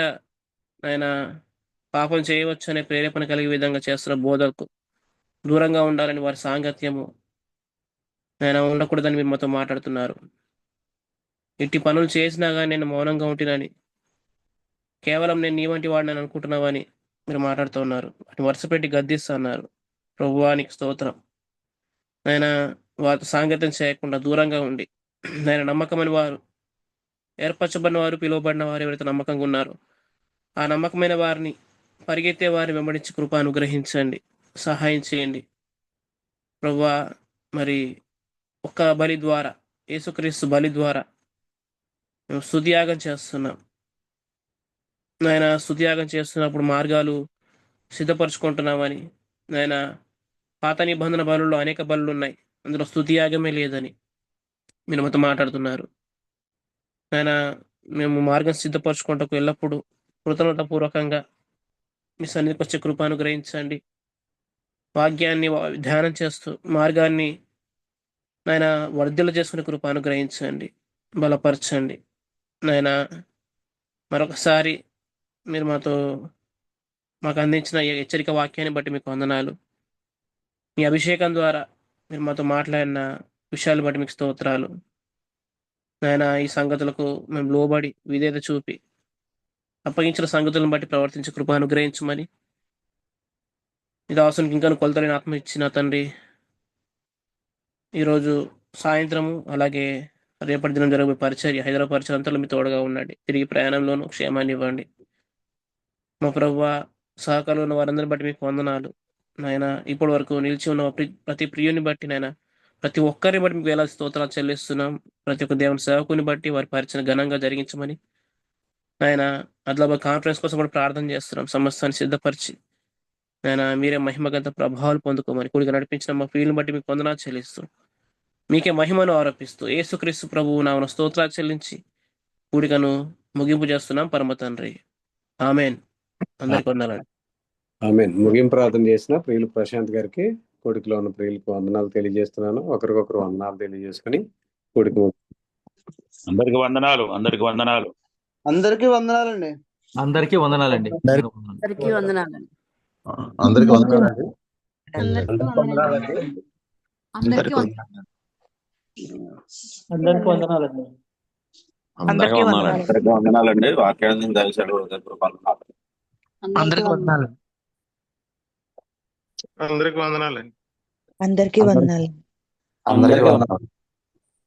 ఆయన పాపం చేయవచ్చు అనే ప్రేరేపణ కలిగే విధంగా చేస్తున్న బోధకు దూరంగా ఉండాలని వారి సాంగత్యము ఆయన ఉండకూడదని మీరు మాతో మాట్లాడుతున్నారు. ఇట్టి పనులు చేసినా కానీ నేను మౌనంగా ఉంటున్నాని, కేవలం నేను నీ వంటి వాడిని అనుకుంటున్నావని మీరు మాట్లాడుతూ ఉన్నారు. వాటిని వరుస పెట్టి గద్దిస్తున్నారు. ప్రభువానికి స్తోత్రం. ఆయన వారితో సాంగత్యం చేయకుండా దూరంగా ఉండి, ఆయన నమ్మకమైన వారు, ఏర్పరచబడిన వారు, పిలువబడిన వారు ఎవరైతే నమ్మకంగా ఉన్నారో ఆ నమ్మకమైన వారిని, పరిగెత్తే వారిని వెంబడించి కృప అనుగ్రహించండి, సహాయం చేయండి ప్రభువా. మరి ఒక్క బలి ద్వారా, యేసుక్రీస్తు బలి ద్వారా మేము స్తుతియాగం చేస్తున్నాం. ఆయన స్తుతియాగం చేస్తున్నప్పుడు మార్గాలు సిద్ధపరచుకుంటున్నామని, ఆయన పాత నిబంధన బలుల్లో అనేక బలులు ఉన్నాయి, అందులో స్తుతియాగమే లేదని మీరు మాతో మాట్లాడుతున్నారు. ఆయన మేము మార్గం సిద్ధపరచుకుంటకు ఎల్లప్పుడూ కృతజ్ఞతాపూర్వకంగా మీ సన్నిధికి వచ్చే కృప అనుగ్రహించండి. వాక్యాన్ని ధ్యానం చేస్తూ మార్గాన్ని నాయన వర్ధిల్ల చేసుకునే కృప అనుగ్రహించండి, బలపరచండి. నాయన మరొకసారి మీరు మాకు అందించిన ఈ హెచ్చరిక వాక్యాన్ని బట్టి మీకు వందనాలు. మీ అభిషేకం ద్వారా మీరు మాతో మాట్లాడిన విషయాలు బట్టి మీకు స్తోత్రాలు. నాయన ఈ సంగతులకు మేము లోబడి విధేయత చూపి అప్పగించిన సంగతులను బట్టి ప్రవర్తించే కృప అనుగ్రహించమని ఇది అవసరం ఇంకా కొలతలేని ఆత్మ ఇచ్చిన తండ్రి, ఈరోజు సాయంత్రము అలాగే రేపటి దినం జరగబోయే పరిచర్య, హైదరాబాద్ పరిచర్య అంతలో మీ తోడుగా ఉండండి. తిరిగి ప్రయాణంలోనూ క్షేమాన్ని ఇవ్వండి మా ప్రభువా. సహకారంలో ఉన్న వారందరిని బట్టి మీకు వందనాలు నాయన. ఇప్పటి వరకు నిలిచి ఉన్న ప్రతి ప్రియుని బట్టి నాయన, ప్రతి ఒక్కరిని బట్టి మీకు వేలాది స్తోత్రాలు చెల్లిస్తున్నాం. ప్రతి ఒక్క దేవుని సేవకుని బట్టి వారి పరిచయం ఘనంగా జరిగించమని నాయన, అట్లా కాన్ఫరెన్స్ కోసం కూడా ప్రార్థన చేస్తున్నాం. సమస్తాన్ని సిద్ధపరిచి నాయన మీరే మహిమగంత ప్రభావాలు పొందుకోమని కూడిగా నడిపించిన మా ప్రియులను బట్టి మీకు వందనాలు చెల్లిస్తూ మీకే మహిమను ఆరోపిస్తూ యేసుక్రీస్తు ప్రభువు నామమున స్తోత్రాలు చెల్లించి కూడికను ముగింపు చేస్తున్నాం పరమ తండ్రి. ఆమెన్. అందరికి వందనాలు. ఆమె ముగింపు ప్రార్థన చేసిన ప్రియులు ప్రశాంత్ గారికి, కొడుకులో ఉన్న ప్రియులకు వందనాలు తెలియజేస్తున్నాను. ఒకరికొకరు వందనాలు తెలియజేసుకుని కొడుకు అందరికి వందనాలు. అందరికి వందనాలు. అందరికీ వందనాలండి. అందరికీ వందనాలండి. అందరికీ వందనాలండి. అందరికి వందనాలండి. అందరికీ వందనాలండి. అందరికీ వందనాలండి. అందరికి వందనాలండి. అందరికి వందనాలు. అందరికి వందనాలండి. వాక్యాన్ని దయచేసి అందరికీ వందనాలు. అందరికి వందనాలండి. అందరికీ వందనాలు. అందరికి వందనాలు.